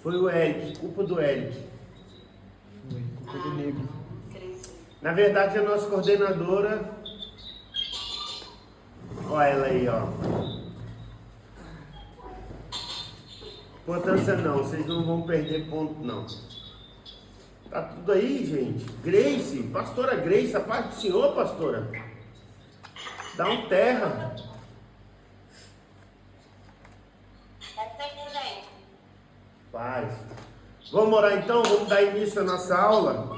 Foi o Eric, culpa do Eric. Foi, culpa do nego. Na verdade, a nossa coordenadora... Olha ela aí, ó. Importância não, vocês não vão perder ponto, não. Tá tudo aí, gente. Grace, pastora Grace, a paz do Senhor, pastora. Dá um terra. Paz. Vamos orar então? Vamos dar início à nossa aula?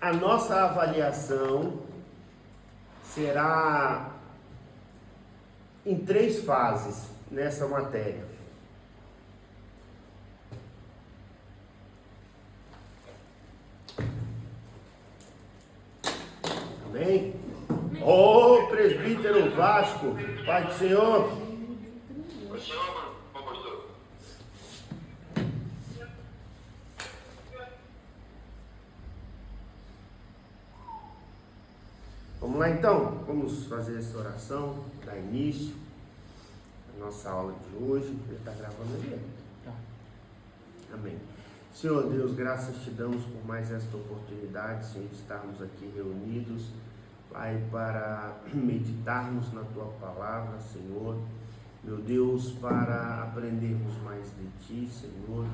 A nossa avaliação será em 3 fases nessa matéria. Amém? Ô, presbítero Vasco, Pai do Senhor. O senhor, pastor. Vamos lá então, vamos fazer essa oração, dar início à nossa aula de hoje. Ele está gravando ali? Tá. Amém. Senhor Deus, graças te damos por mais esta oportunidade, Senhor, de estarmos aqui reunidos, Pai, para meditarmos na Tua Palavra, Senhor. Meu Deus, para aprendermos mais de Ti, Senhor.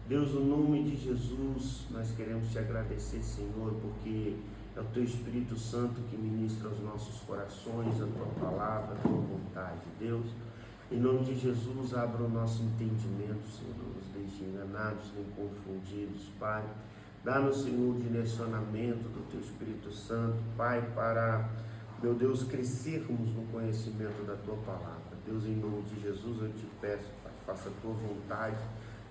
Deus, no nome de Jesus, nós queremos Te agradecer, Senhor, porque é o Teu Espírito Santo que ministra aos nossos corações a Tua Palavra, a Tua vontade, Deus. Em nome de Jesus, abra o nosso entendimento, Senhor, não nos deixe enganados nem confundidos, Pai. Dá-nos, Senhor, o direcionamento do Teu Espírito Santo, Pai, para, meu Deus, crescermos no conhecimento da Tua Palavra. Deus, em nome de Jesus, eu te peço, Pai, faça a Tua vontade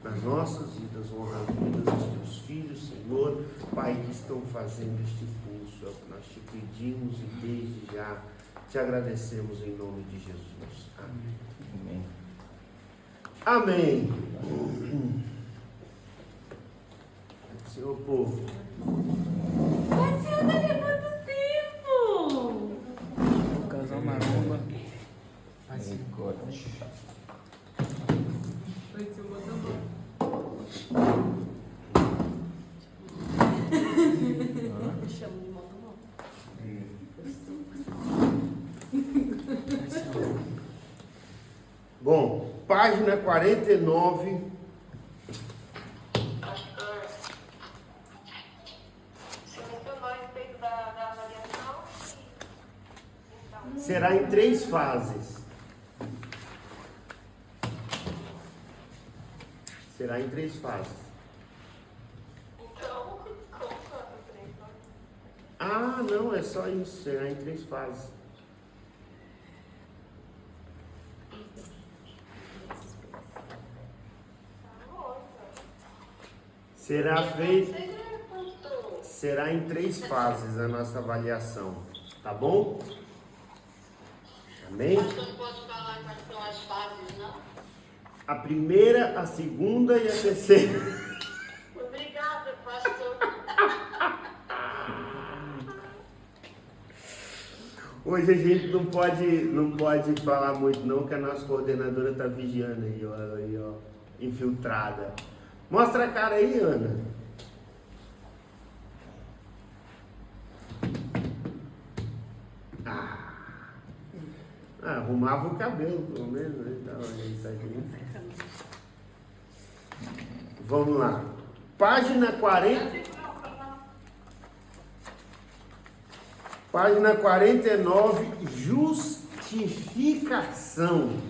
nas nossas vidas, honra as vidas dos Teus filhos, Senhor, Pai, que estão fazendo este curso. É o que nós te pedimos e desde já te agradecemos em nome de Jesus. Amém. Amém. Senhor povo. Mas Senhor, tá levando tempo. O casal maromba. Misericórdia. Oi, tio, bota a mão. Eu chamo de motomão. Bom, página 49. Você mencionou a respeito da avaliação e... Será em 3 fases. Será em 3 fases. Então, como são essas 3? Ah, não, é só isso. Será em 3 fases. Será feito. Será em 3 fases a nossa avaliação. Tá bom? Amém? Pastor, não pode falar quais são as fases, não? A primeira, a segunda e a terceira. Obrigada, pastor. Hoje a gente não pode falar muito não, que a nossa coordenadora está vigiando aí, ó, ela aí, ó, infiltrada. Mostra a cara aí, Ana. Arrumava o cabelo, pelo menos, né? Tava ajeitadinho. Vamos lá. Página 40. Página 49, justificação.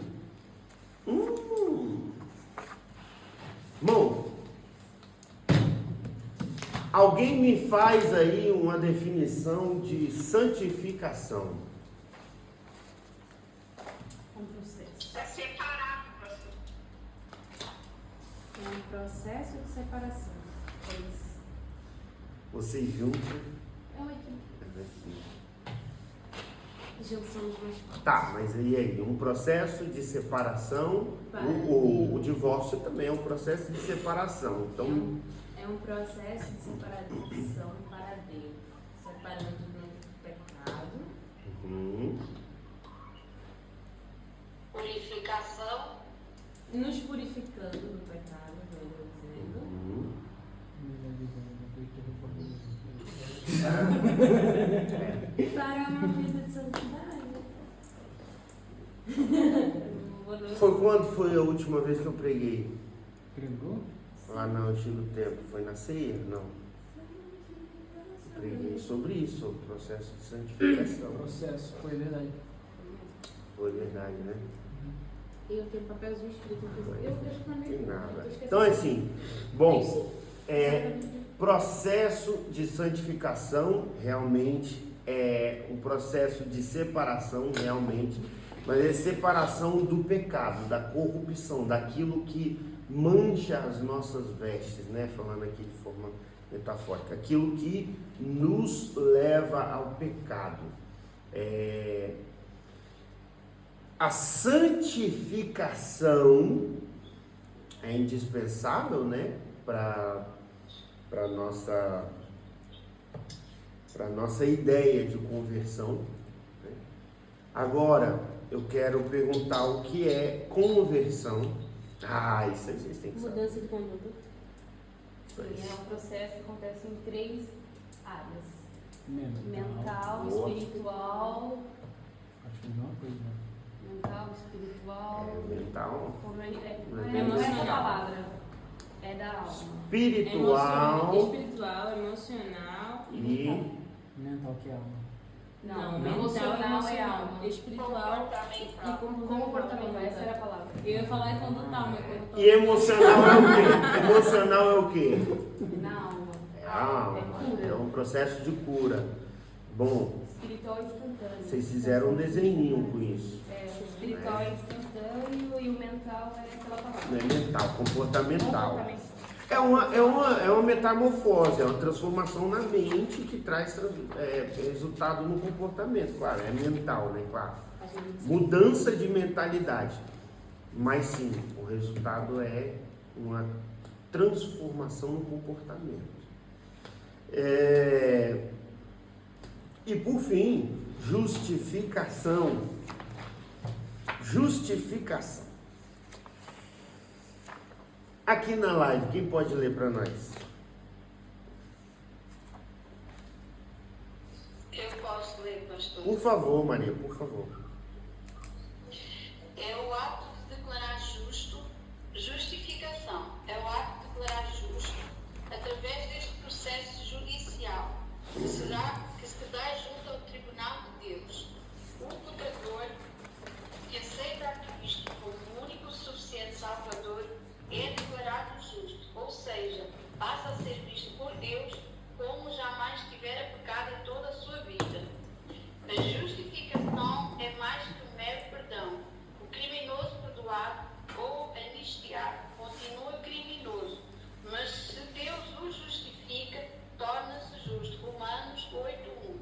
Bom, alguém me faz aí uma definição de santificação. Um processo. É separado, pastor. É um processo de separação. É isso. Vocês juntos. É uma equipe. Junção dos mais fortes. Tá, mas e aí? Um processo de separação. Para O divórcio também é um processo de separação. Então, É um processo de separação para Deus. Purificação. Nos purificando do pecado, melhor dizendo. Para uma vida de santidade. Foi quando foi a última vez que eu preguei? Pregou? Lá no Antigo Tempo. Foi na ceia? Não. Eu preguei sobre isso, sobre o processo de santificação. Processo, foi verdade. Foi verdade, né? Eu tenho papelzinho escrito aqui. Eu deixo na minha. Tem nada. Eu esqueci. Então, assim, bom, processo de santificação realmente é um processo de separação, realmente, mas é separação do pecado, da corrupção, daquilo que mancha as nossas vestes, né? Falando aqui de forma metafórica, aquilo que nos leva ao pecado. A santificação é indispensável, né, para nossa ideia de conversão, né? Agora, eu quero perguntar o que é conversão. Isso aí vocês têm que saber. Mudança de conduta. Isso aí. É um processo que acontece em 3 áreas: Mental. mental, Boa. espiritual. Acho que não é uma coisa, não. Mental, espiritual. Mental, Como é Não não é essa emocional. palavra. É da alma. espiritual Espiritual, emocional. e Mental que é alma. Não, emocional mental, é emocional. alma. Espiritual e Comportamental, essa era a palavra. Eu ia falar em condutal, mas condutal. e emocional é o quê? Emocional é o quê? Na alma. É a alma, é um processo de cura. Bom, Espiritual instantâneo. vocês fizeram um desenhinho com isso. O espiritual é instantâneo e o mental é aquela palavra. Não é mental, comportamental. É uma metamorfose, é uma transformação na mente que traz resultado no comportamento, claro, é mental, né, claro. Mudança de mentalidade. Mas sim, o resultado é uma transformação no comportamento. E por fim, justificação. Justificação. Aqui na live, quem pode ler para nós? Eu posso ler, pastor. Por favor, Maria, por favor. É o ato de declarar justo, justificação. É o ato de declarar justo através deste processo judicial que se dá junto ao tribunal de Deus. O pecador que aceita a Cristo como o único suficiente Salvador é declarado justo, ou seja, passa a ser visto por Deus como jamais tivera pecado em toda a sua vida. A justificação é mais que um mero perdão. O criminoso perdoado ou anistiado continua criminoso, mas se Deus o justifica, torna-se justo. Romanos 8:1.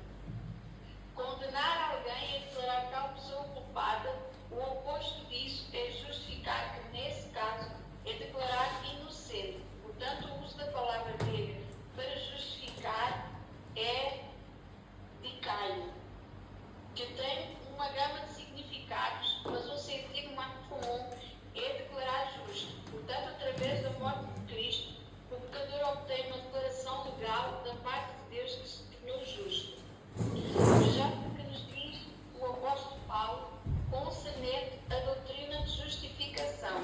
Condenar alguém é declarar tal pessoa culpada. O oposto disso é justificar, que nesse caso é declarar inocente. Portanto, o uso da palavra grega para justificar é dicaio, que tem uma gama de significados, mas um sentido mais comum é declarar justo. Portanto, através da morte de Cristo, o pecador obtém uma declaração legal da parte de Deus que se tornou justo. Vejamos o que nos diz o apóstolo Paulo concernente a doutrina de justificação.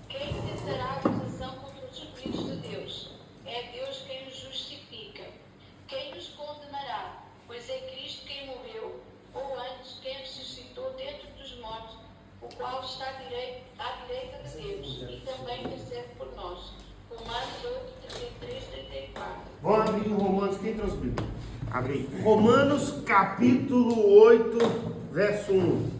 Quem tentará acusação contra os escolhidos de Deus? É Deus quem nos justifica. Quem nos condenará? Pois é Cristo quem morreu, ou antes, quem ressuscitou dentre dos mortos, o qual está à direita de Deus e também intercede por nós. Romanos 8:33-34. Vamos abrir em Romanos, quem trouxe Bíblia? Abrir. Romanos capítulo 8, verso 1.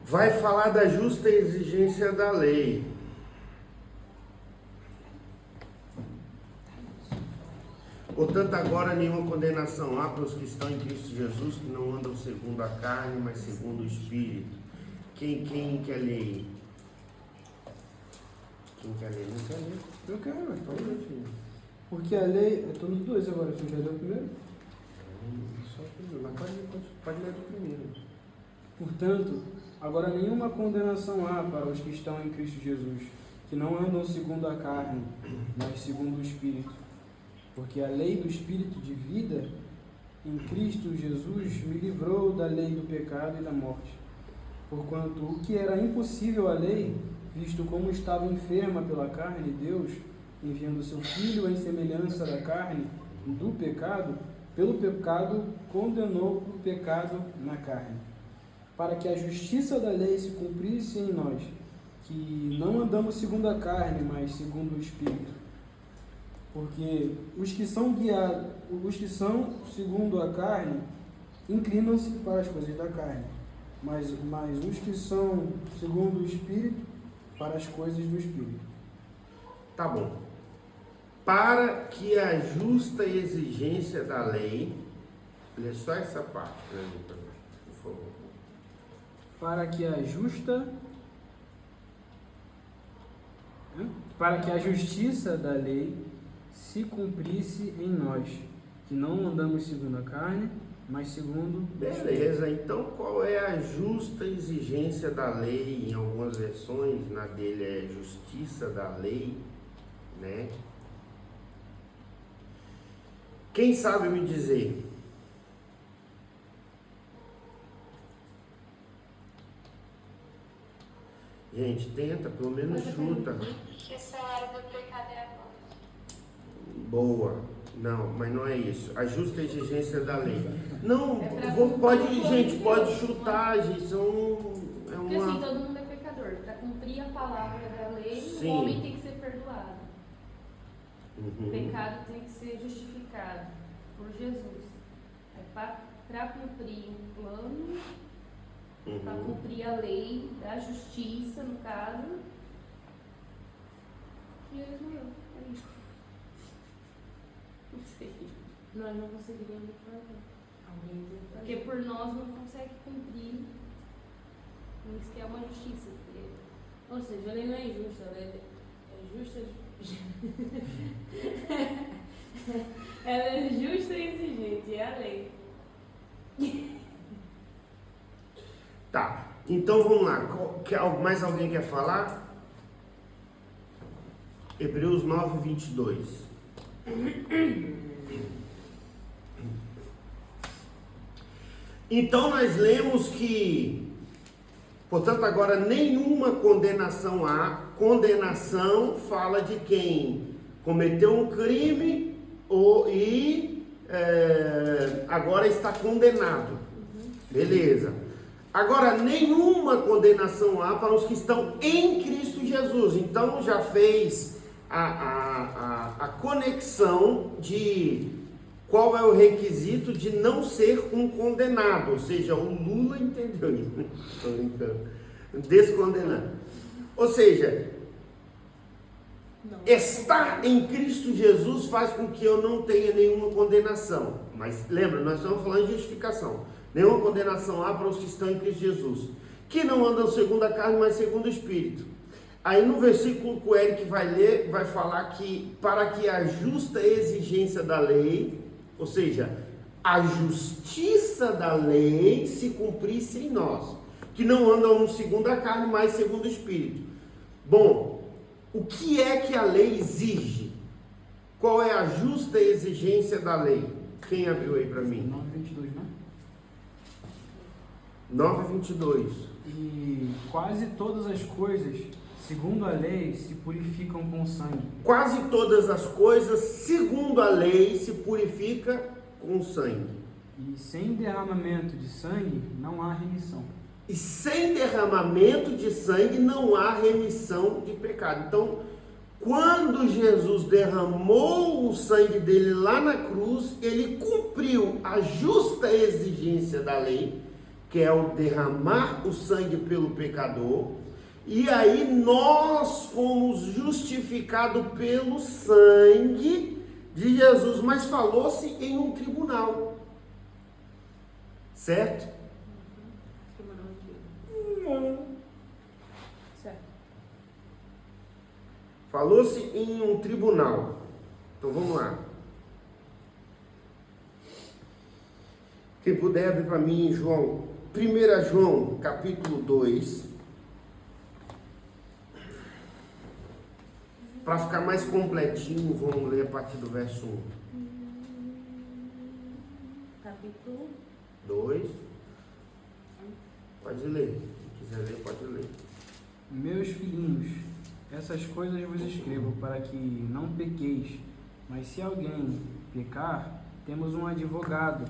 Vai falar da justa exigência da lei. Portanto, agora nenhuma condenação há para os que estão em Cristo Jesus, que não andam segundo a carne, mas segundo o Espírito. Quem quer ler? Quem quer ler? Não quer ler? Eu quero, Então, meu filho. Porque a lei. Eu estou nos dois agora, você já leu o primeiro? Só o primeiro, mas pode ler do primeiro. Portanto, agora nenhuma condenação há para os que estão em Cristo Jesus, que não andam segundo a carne, mas segundo o Espírito. Porque a lei do Espírito de vida em Cristo Jesus me livrou da lei do pecado e da morte. Porquanto o que era impossível à lei, visto como estava enferma pela carne, Deus, enviando seu Filho em semelhança da carne do pecado, pelo pecado condenou o pecado na carne, para que a justiça da lei se cumprisse em nós, que não andamos segundo a carne, mas segundo o Espírito. Porque os que são segundo a carne, inclinam-se para as coisas da carne, mas os que são segundo o Espírito, para as coisas do Espírito. Tá bom. Para que a justa exigência da lei, lê só essa parte para mim, por favor. Para que a justiça da lei se cumprisse em nós, que não andamos segundo a carne, mas segundo o Espírito. Beleza, então qual é a justa exigência da lei? Em algumas versões, na dele é justiça da lei, né? Quem sabe me dizer? Gente, tenta, pelo menos chuta. Que o salário do pecado é a morte. Boa. Não, mas não é isso. A justa exigência da lei. Não, pode chutar, gente. É Porque assim, uma... todo mundo é pecador. Para cumprir a palavra da lei, Sim. o homem tem que ser perdoado. O Uhum. pecado tem que ser justificado por Jesus. Para cumprir um plano, para Uhum. cumprir a lei da justiça, no caso, Jesus morreu. É isso. Não sei. Nós não conseguiríamos fazer. Alguém tem que Porque fazer. por nós não consegue cumprir. Isso que é uma justiça. Porque Ou seja, a lei não é injusta, ela é justa. Ela é justa e exigente, é a lei. Tá, então vamos lá. Mais alguém quer falar? Hebreus 9, 22. Então nós lemos que, portanto, agora nenhuma condenação há. Condenação fala de quem cometeu um crime agora está condenado. Beleza. Agora, nenhuma condenação há para os que estão em Cristo Jesus. Então já fez a conexão de qual é o requisito de não ser um condenado. Ou seja, o Lula entendeu isso. Estou brincando. Descondenado. Ou seja, estar em Cristo Jesus faz com que eu não tenha nenhuma condenação. Mas lembra, nós estamos falando de justificação. Nenhuma condenação há para os que estão em Cristo Jesus, que não andam segundo a carne, mas segundo o Espírito. Aí no versículo que o Eric vai ler, vai falar que para que a justa exigência da lei, ou seja, a justiça da lei se cumprisse em nós, que não andam segundo a carne, mas segundo o Espírito. Bom, o que é que a lei exige? Qual é a justa exigência da lei? Quem abriu aí para mim? 9:22, né? 9:22. E quase todas as coisas, segundo a lei, se purificam com sangue. Quase todas as coisas, segundo a lei, se purifica com sangue. E sem derramamento de sangue não há remissão. E sem derramamento de sangue não há remissão de pecado. Então, quando Jesus derramou o sangue dele lá na cruz, ele cumpriu a justa exigência da lei, que é o derramar o sangue pelo pecador. E aí nós fomos justificados pelo sangue de Jesus, mas falou-se em um tribunal. Certo? Certo. Falou-se em um tribunal. Então vamos lá. Quem puder abrir para mim, João, 1 João, capítulo 2. Para ficar mais completinho, vamos ler a partir do verso 1. Capítulo 2. Pode ler. Se quiser ler, pode ler. Meus filhinhos, essas coisas vos escrevo para que não pequeis, mas se alguém pecar, temos um advogado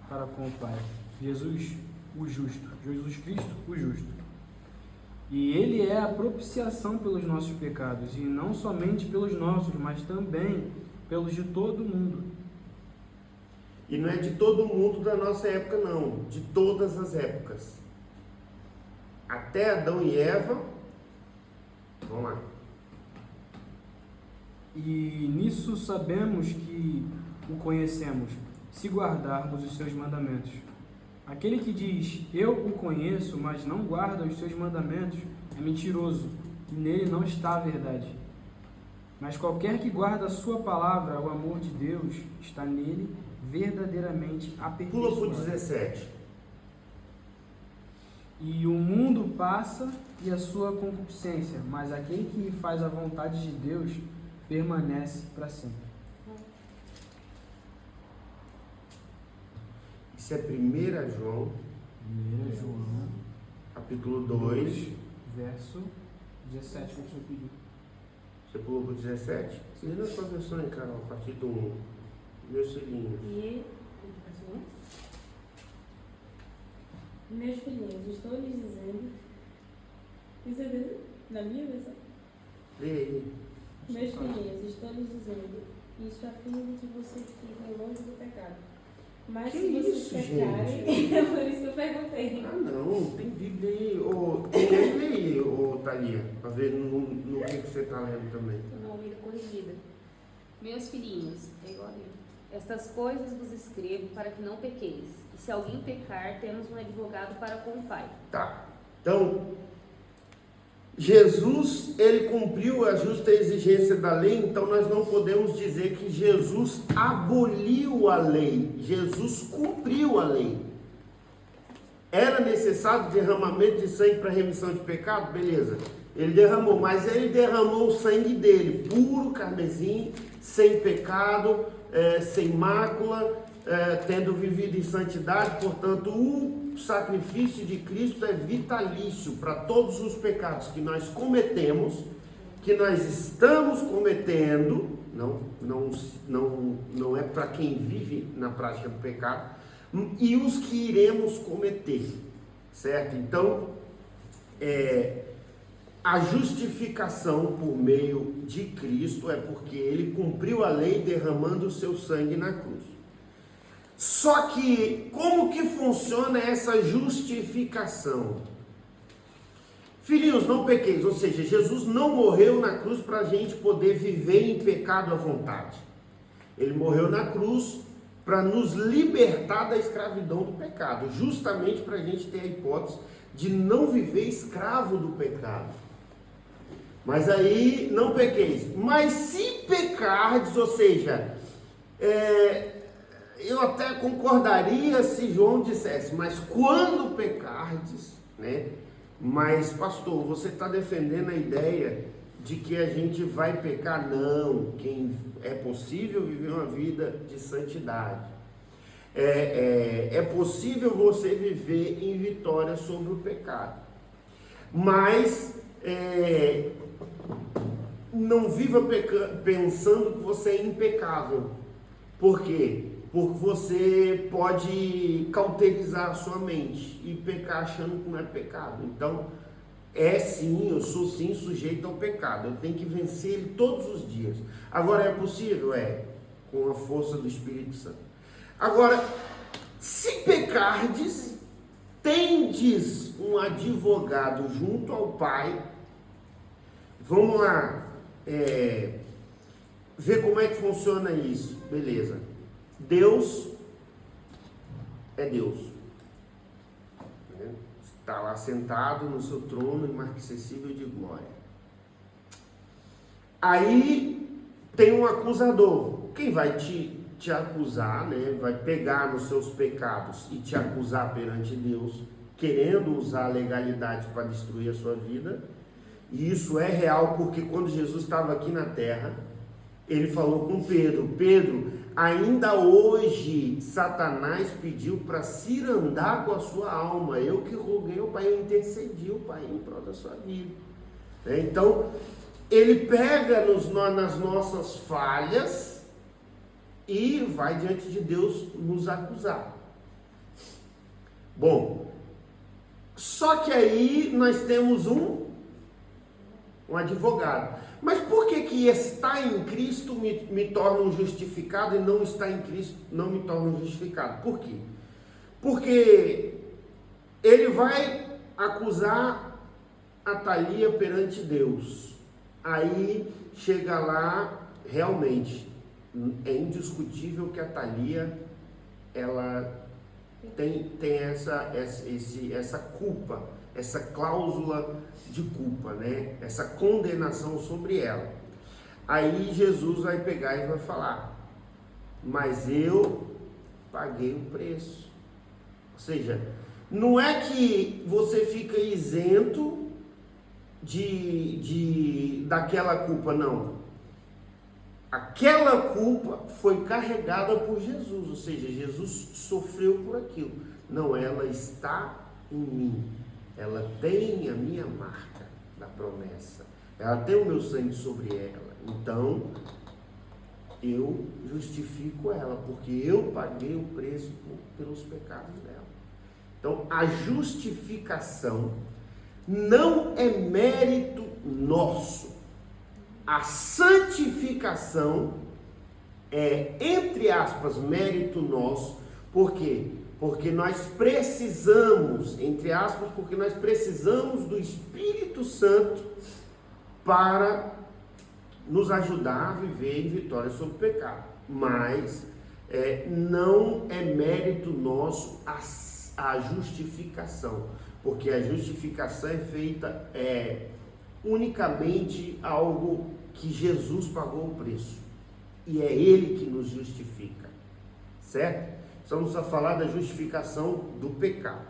para com o Pai, Jesus, o justo, Jesus Cristo, o justo. E ele é a propiciação pelos nossos pecados, e não somente pelos nossos, mas também pelos de todo mundo. E não é de todo mundo da nossa época, não. De todas as épocas. Até Adão e Eva. Vamos lá. E nisso sabemos que o conhecemos, se guardarmos os seus mandamentos. Aquele que diz, eu o conheço, mas não guarda os seus mandamentos, é mentiroso, e nele não está a verdade. Mas qualquer que guarda a sua palavra, o amor de Deus está nele verdadeiramente aperfeiçoado. Pula para o 17. E o mundo passa e a sua concupiscência, mas aquele que faz a vontade de Deus permanece para sempre. Isso é 1 João, 1 João, capítulo 2. verso 17, que o senhor pediu. Você pulou para o 17? Lê na sua versão, hein, Carol, a partir do 1. Meus filhinhos. Meus filhinhos, estou lhes dizendo. Isso é na minha versão? Lê aí. Meus filhinhos, estou lhes dizendo isso a fim de que vocês fiquem longe do pecado. Mas Que se vocês isso, pecarem, gente? é por isso que eu perguntei. Ah, não, tem Bíblia aí. Tem aí, Thalia, para ver no que você está lendo também. Estou na Almeida Corrigida. Meus filhinhos, é igual a Bíblia. Estas coisas vos escrevo para que não pequeis. E se alguém pecar, temos um advogado para com o Pai. Tá. Então, Jesus, ele cumpriu a justa exigência da lei, então nós não podemos dizer que Jesus aboliu a lei. Jesus cumpriu a lei. Era necessário derramamento de sangue para remissão de pecado? Beleza. Ele derramou, mas ele derramou o sangue dele, puro, carmesim, sem pecado, sem mácula, tendo vivido em santidade. Portanto, o sacrifício de Cristo é vitalício para todos os pecados que nós cometemos, que nós estamos cometendo. Não é para quem vive na prática do pecado, e os que iremos cometer, certo? Então, a justificação por meio de Cristo é porque ele cumpriu a lei derramando o seu sangue na cruz. Só que, como que funciona essa justificação? Filhinhos, não pequeis, ou seja, Jesus não morreu na cruz para a gente poder viver em pecado à vontade. Ele morreu na cruz para nos libertar da escravidão do pecado, justamente para a gente ter a hipótese de não viver escravo do pecado. Mas aí, não pequeis. Mas se pecardes, ou seja, eu até concordaria se João dissesse, mas quando pecardes, né? Mas, pastor, você está defendendo a ideia de que a gente vai pecar? Não, é possível viver uma vida de santidade. É possível você viver em vitória sobre o pecado. Mas não viva pensando que você é impecável. Por quê? Porque você pode cauterizar a sua mente e pecar achando que não é pecado. Então, eu sou sim sujeito ao pecado. Eu tenho que vencer ele todos os dias. Agora, é possível? Com a força do Espírito Santo. Agora, se pecardes, tendes um advogado junto ao Pai. Vamos lá, ver como é que funciona isso. Beleza. Deus é Deus. Está lá sentado no seu trono inacessível de glória. Aí tem um acusador. Quem vai te acusar, né? Vai pegar nos seus pecados e te acusar perante Deus, querendo usar a legalidade para destruir a sua vida. E isso é real, porque quando Jesus estava aqui na terra, ele falou com Pedro: Pedro, ainda hoje Satanás pediu para cirandar com a sua alma. Eu que roguei ao Pai, eu intercedi ao Pai em prol da sua vida. Então, ele pega nas nossas falhas e vai diante de Deus nos acusar. Bom, só que aí nós temos um advogado. Mas por que estar em Cristo me torna um justificado e não estar em Cristo não me torna um justificado? Por quê? Porque ele vai acusar a Thalia perante Deus. Aí chega lá, realmente, é indiscutível que a Thalia, ela tem essa culpa, essa cláusula de culpa, né? Essa condenação sobre ela. Aí Jesus vai pegar e vai falar: mas eu paguei o preço. Ou seja, não é que você fica isento daquela culpa, não. Aquela culpa foi carregada por Jesus, ou seja, Jesus sofreu por aquilo. Não, ela está em mim. Ela tem a minha marca da promessa. Ela tem o meu sangue sobre ela. Então, eu justifico ela, porque eu paguei o preço pelos pecados dela. Então, a justificação não é mérito nosso. A santificação é, entre aspas, mérito nosso. Por quê? Porque nós precisamos, entre aspas, porque nós precisamos do Espírito Santo para nos ajudar a viver em vitória sobre o pecado. Mas não é mérito nosso a justificação, porque a justificação é feita unicamente algo que Jesus pagou o preço, e é Ele que nos justifica, certo? Estamos a falar da justificação do pecado,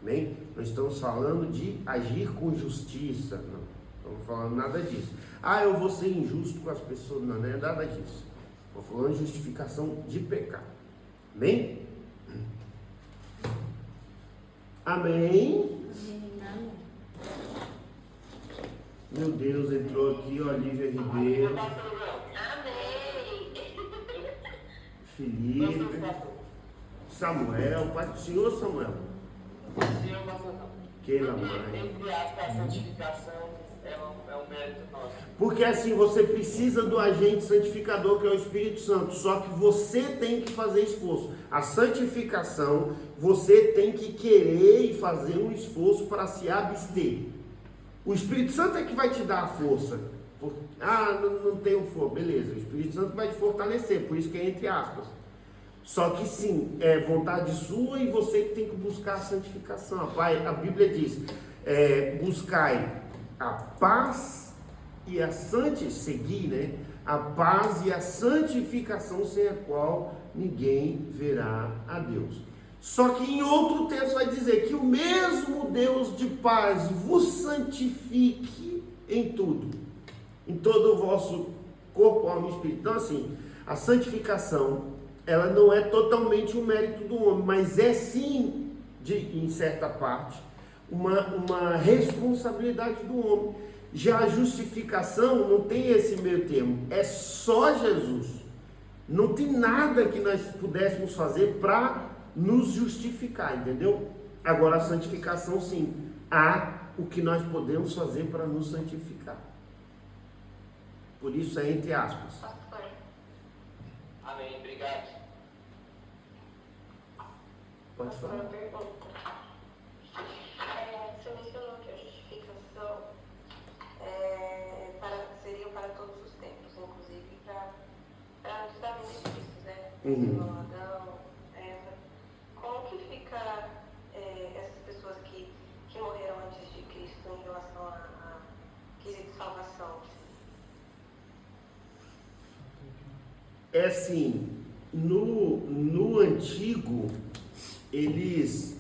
bem? Não estamos falando de agir com justiça, não estamos falando nada disso. Eu vou ser injusto com as pessoas, não é nada disso. Estou falando de justificação de pecado, bem? Amém? Meu Deus, entrou aqui Olivia Ribeiro. Amém. Felipe. Samuel. Pai do Senhor, Samuel. Keila mãe. Entre aspas, a santificação é um mérito nosso. Porque assim, você precisa do agente santificador, que é o Espírito Santo. Só que você tem que fazer esforço. A santificação, você tem que querer e fazer um esforço para se abster. O Espírito Santo é que vai te dar a força. Não tenho força. Beleza, o Espírito Santo vai te fortalecer, por isso que é entre aspas. Só que sim, é vontade sua e você que tem que buscar a santificação. A Bíblia diz, buscai a paz e a seguir, né? A paz e a santificação, sem a qual ninguém verá a Deus. Só que em outro texto vai dizer que o mesmo Deus de paz vos santifique em tudo, em todo o vosso corpo, alma e espírito. Então assim, a santificação, ela não é totalmente um mérito do homem, mas é sim, em certa parte, uma responsabilidade do homem. Já a justificação não tem esse meio termo, é só Jesus. Não tem nada que nós pudéssemos fazer para nos justificar, entendeu? Agora a santificação sim, há o que nós podemos fazer para nos santificar. Por isso é entre aspas. Amém, obrigado. Pode falar. Uma pergunta. Você mencionou que a justificação seria para todos os tempos, inclusive para justamente isso, né? Adão, Eva. Como que fica essas pessoas que morreram antes de Cristo em relação a quesito de salvação? é assim, no antigo, eles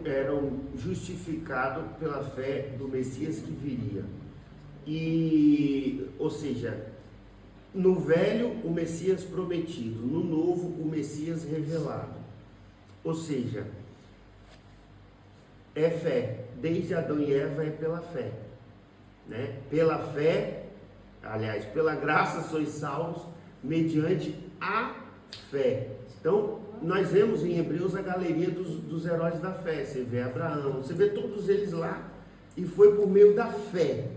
eram justificados pela fé do Messias que viria. Ou seja, no velho, o Messias prometido, no novo, o Messias revelado. Ou seja, é fé. Desde Adão e Eva é pela fé, né? Pela fé, aliás, pela graça sois salvos mediante a fé. Então, nós vemos em Hebreus a galeria dos heróis da fé. Você vê Abraão, você vê todos eles lá, e foi por meio da fé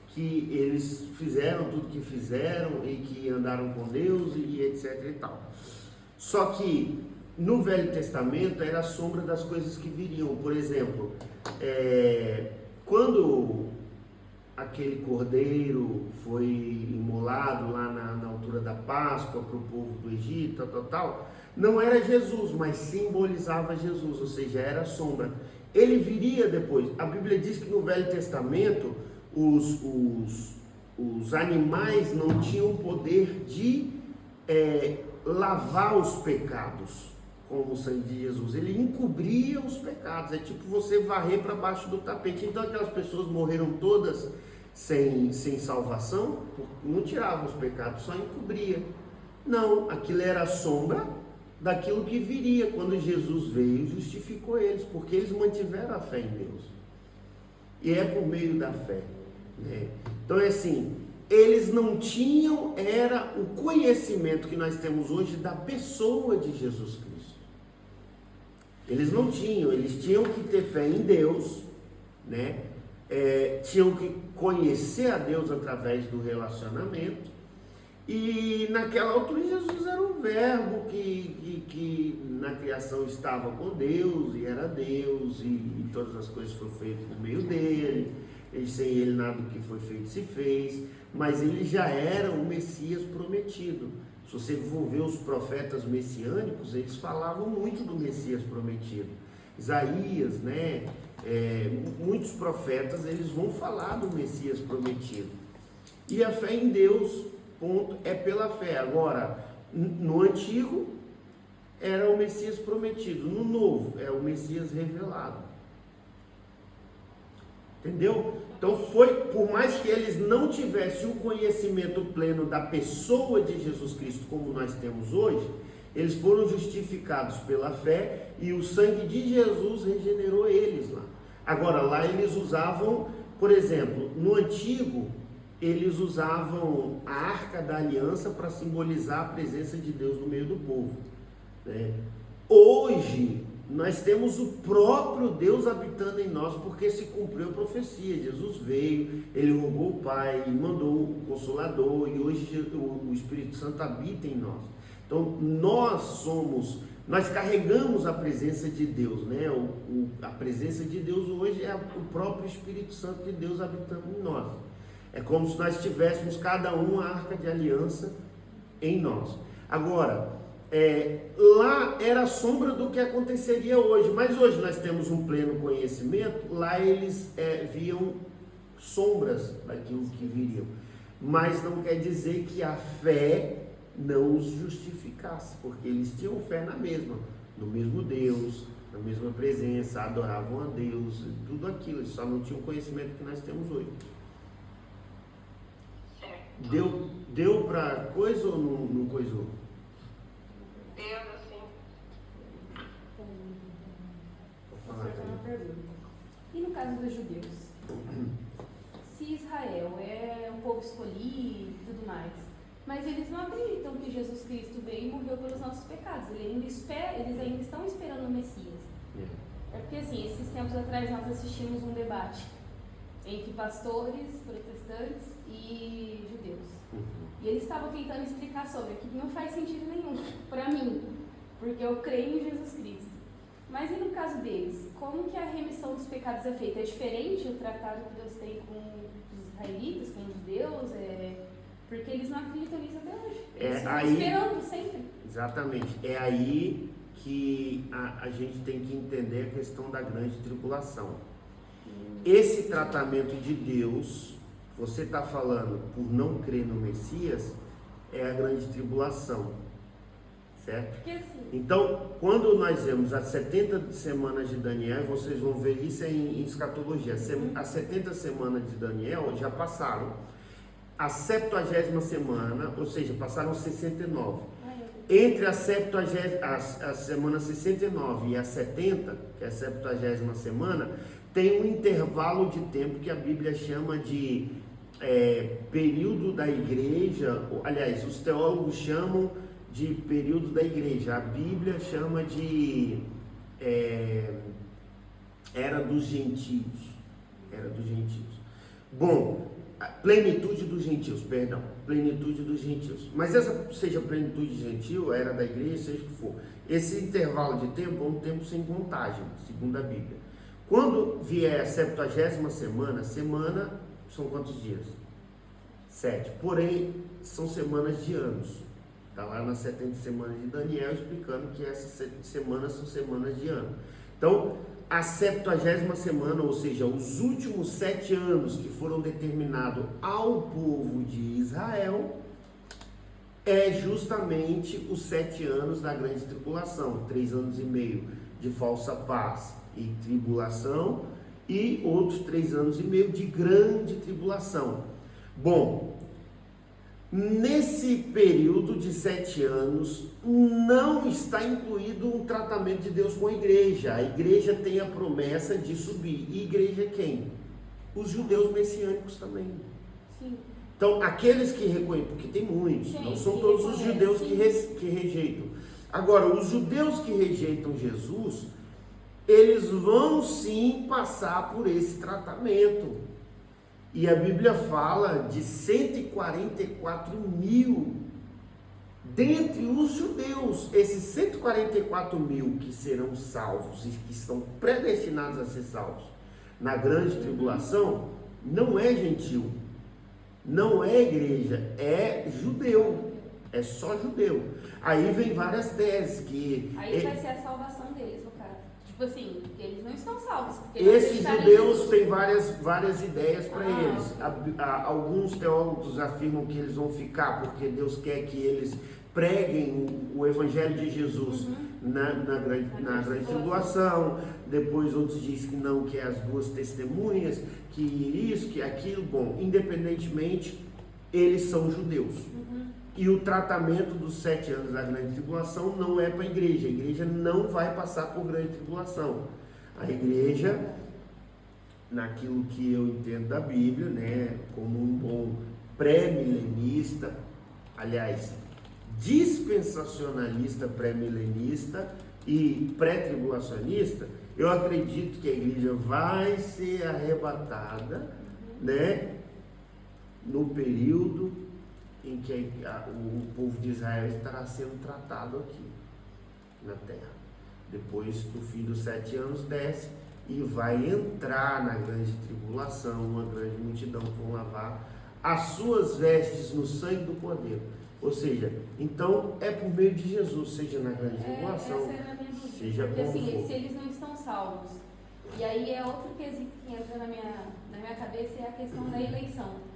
que eles fizeram tudo que fizeram e que andaram com Deus e etc e tal. Só que no Velho Testamento era a sombra das coisas que viriam. Por exemplo, quando aquele cordeiro foi imolado lá na altura da Páscoa para o povo do Egito, tal, não era Jesus, mas simbolizava Jesus, ou seja, era a sombra. Ele viria depois. A Bíblia diz que no Velho Testamento os animais não tinham poder de lavar os pecados como o sangue de Jesus. Ele encobria os pecados. É tipo você varrer para baixo do tapete. Então aquelas pessoas morreram todas sem salvação, não tiravam os pecados, só encobria. Não, aquilo era a sombra daquilo que viria. Quando Jesus veio, justificou eles, porque eles mantiveram a fé em Deus. E é por meio da fé, né? Então é assim, eles não tinham, era o conhecimento que nós temos hoje da pessoa de Jesus Cristo. Eles não tinham, eles tinham que ter fé em Deus, né? Tinham que conhecer a Deus através do relacionamento. E naquela altura Jesus era o verbo que na criação estava com Deus e era Deus, e todas as coisas foram feitas por meio dele, e sem ele nada do que foi feito se fez, mas ele já era o Messias prometido. Se você for ver os profetas messiânicos, eles falavam muito do Messias prometido. Isaías, né? Muitos profetas, eles vão falar do Messias prometido. E a fé em Deus, ponto, é pela fé. Agora, no antigo, era o Messias prometido. No novo, é o Messias revelado. Entendeu? Então por mais que eles não tivessem o conhecimento pleno da pessoa de Jesus Cristo como nós temos hoje, eles foram justificados pela fé e o sangue de Jesus regenerou eles lá. Agora lá eles usavam, por exemplo, no antigo, eles usavam a Arca da Aliança para simbolizar a presença de Deus no meio do povo, né? Hoje nós temos o próprio Deus habitando em nós, porque se cumpriu a profecia. Jesus veio, ele rogou o Pai, mandou o Consolador, e hoje o Espírito Santo habita em nós. Então nós carregamos a presença de Deus, né? A presença de Deus hoje é o próprio Espírito Santo de Deus habitando em nós. É como se nós tivéssemos cada um a Arca de Aliança em nós. Agora, lá era a sombra do que aconteceria hoje, mas hoje nós temos um pleno conhecimento. Lá eles viam sombras daquilo que viriam, mas não quer dizer que a fé não os justificasse, porque eles tinham fé no mesmo Deus, na mesma presença, adoravam a Deus, tudo aquilo, eles só não tinham o conhecimento que nós temos hoje. Deu para coisa ou não coisou? Deus, assim. Vou fazer uma pergunta. E no caso dos judeus? Se Israel é um povo escolhido e tudo mais, mas eles não acreditam que Jesus Cristo veio e morreu pelos nossos pecados. Eles ainda estão esperando o Messias. É porque assim, esses tempos atrás nós assistimos um debate entre pastores, protestantes e judeus. E eles estavam tentando explicar sobre que não faz sentido nenhum para mim, porque eu creio em Jesus Cristo. Mas e no caso deles, como que a remissão dos pecados é feita? É diferente o tratado que Deus tem com os israelitas, com os judeus? Porque eles não acreditam nisso até hoje. Eles estão esperando sempre. Exatamente. É aí que a gente tem que entender a questão da grande tribulação. Esse tratamento de Deus você está falando por não crer no Messias, é a grande tribulação, certo? Porque assim, Então, quando nós vemos as 70 semanas de Daniel, vocês vão ver isso em escatologia. As 70 semanas de Daniel já passaram. A 70ª semana, ou seja, passaram 69. Entre a semana 69 e a 70, que é a 70ª semana, tem um intervalo de tempo que a Bíblia chama de período da igreja. Aliás, os teólogos chamam de período da igreja. A Bíblia chama de era dos gentios. Era dos gentios. Bom, plenitude dos gentios, perdão. Plenitude dos gentios. Mas essa seja plenitude gentil, era da igreja, seja o que for. Esse intervalo de tempo é um tempo sem contagem, segundo a Bíblia. Quando vier a 70ª semana são quantos dias? 7. Porém, são semanas de anos. Está lá nas 70 semanas de Daniel explicando que essas 7 semanas são semanas de ano. Então, a 70ª semana, ou seja, os últimos 7 anos que foram determinados ao povo de Israel, é justamente os 7 anos da grande tribulação, 3 anos e meio de falsa paz e tribulação, e outros 3 anos e meio de grande tribulação. Bom, nesse período de 7 anos, não está incluído um tratamento de Deus com a igreja. A igreja tem a promessa de subir. E igreja é quem? Os judeus messiânicos também. sim. Então, aqueles que reconhecem, porque tem muitos, Sim, não são que todos os judeus reconhecem. que rejeitam. Agora, os judeus que rejeitam Jesus, eles vão sim passar por esse tratamento. E a Bíblia fala de 144 mil dentre os judeus. Esses 144 mil que serão salvos e que estão predestinados a ser salvos na grande tribulação, não é gentil, não é igreja, é judeu, é só judeu. Aí vem várias teses que... Aí vai ser a salvação deles, no caso. Tipo assim, eles não estão salvos. Porque eles Esses deixaram judeus Jesus. têm várias ideias para Ah, eles. Alguns teólogos afirmam que eles vão ficar porque Deus quer que eles preguem o evangelho de Jesus na grande tribulação. Depois outros dizem que não, que é as 2 testemunhas, que isso, que aquilo. Bom, independentemente, eles são judeus. E o tratamento dos 7 anos da grande tribulação não é para a igreja não vai passar por grande tribulação. A igreja, naquilo que eu entendo da Bíblia, né, como um bom pré-milenista, aliás, dispensacionalista pré-milenista e pré-tribulacionista, eu acredito que a igreja vai ser arrebatada, né, no período em que o povo de Israel estará sendo tratado aqui na terra. Depois do fim dos 7 anos desce e vai entrar na grande tribulação, uma grande multidão que vão lavar as suas vestes no sangue do Cordeiro. Ou seja, então é por meio de Jesus, seja na grande tribulação, Essa era a minha dúvida. seja Porque como assim, for. se eles não estão salvos, e aí é outro quesito que entra na minha cabeça, é a questão da eleição.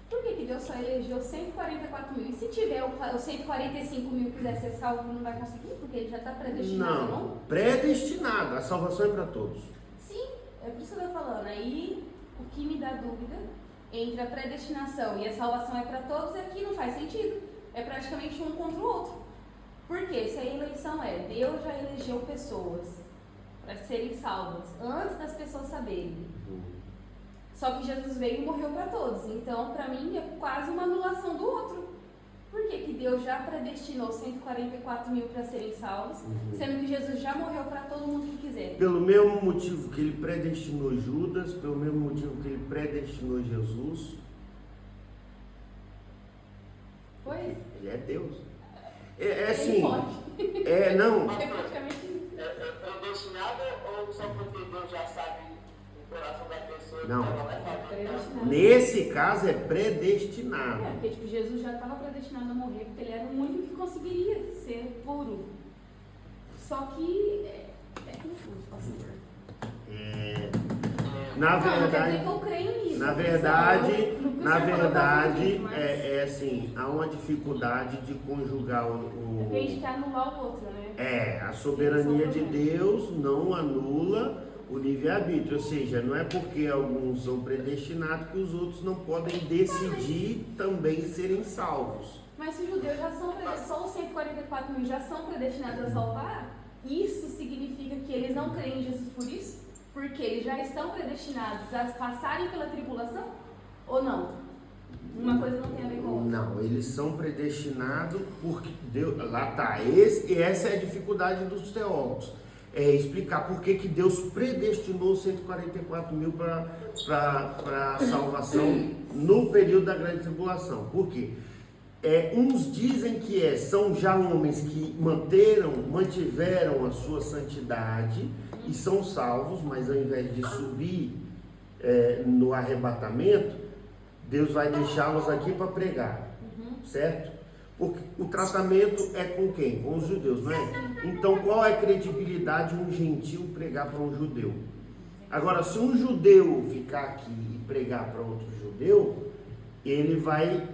Por que Deus só elegeu 144 mil? E se tiver os 145 mil que quiser ser salvo, não vai conseguir? Porque ele já está predestinado, Não, predestinado, a salvação é para todos. Sim, é por isso que eu estou falando. Aí, o que me dá dúvida entre a predestinação e a salvação é para todos é que não faz sentido. É praticamente um contra o outro. Por quê? Se a eleição Deus já elegeu pessoas para serem salvas antes das pessoas saberem. Só que Jesus veio e morreu para todos. Então, para mim, é quase uma anulação do outro. Por que Deus já predestinou 144 mil para serem salvos, sendo que Jesus já morreu para todo mundo que quiser? Pelo mesmo motivo que ele predestinou Judas, pelo mesmo motivo que ele predestinou Jesus. Pois. Ele é Deus. É Ele assim. pode. Não. É praticamente isso. É predestinado ou só porque Deus já sabe o coração da pessoa? Não. Ela vai fazer? Predestinado. Nesse caso é predestinado. Porque tipo, Jesus já estava predestinado a morrer, porque ele era o único que conseguiria ser puro. Só que é confuso, pastor. Na Não quer dizer verdade, que eu creio nisso. na verdade, Não na precisa verdade falar mas é assim, há uma dificuldade de conjugar depende de anular o outro, né? a soberania de Deus não anula o livre-arbítrio, ou seja, não é porque alguns são predestinados que os outros não podem decidir também serem salvos. Mas se os judeus já são, só os 144 mil já são predestinados a salvar, isso significa que eles não creem em Jesus por isso? Porque eles já estão predestinados a passarem pela tribulação? Ou não? Uma coisa não tem a ver com a outra. Não, eles são predestinados porque Deus, lá está, essa é a dificuldade dos teólogos. É explicar por que Deus predestinou 144 mil para a salvação no período da grande tribulação. Por quê? Uns dizem que são já homens que mantiveram a sua santidade e são salvos, mas ao invés de subir no arrebatamento, Deus vai deixá-los aqui para pregar, certo? Porque o tratamento é com quem? Com os judeus, não é? Então, qual é a credibilidade de um gentil pregar para um judeu? Agora, se um judeu ficar aqui e pregar para outro judeu, ele vai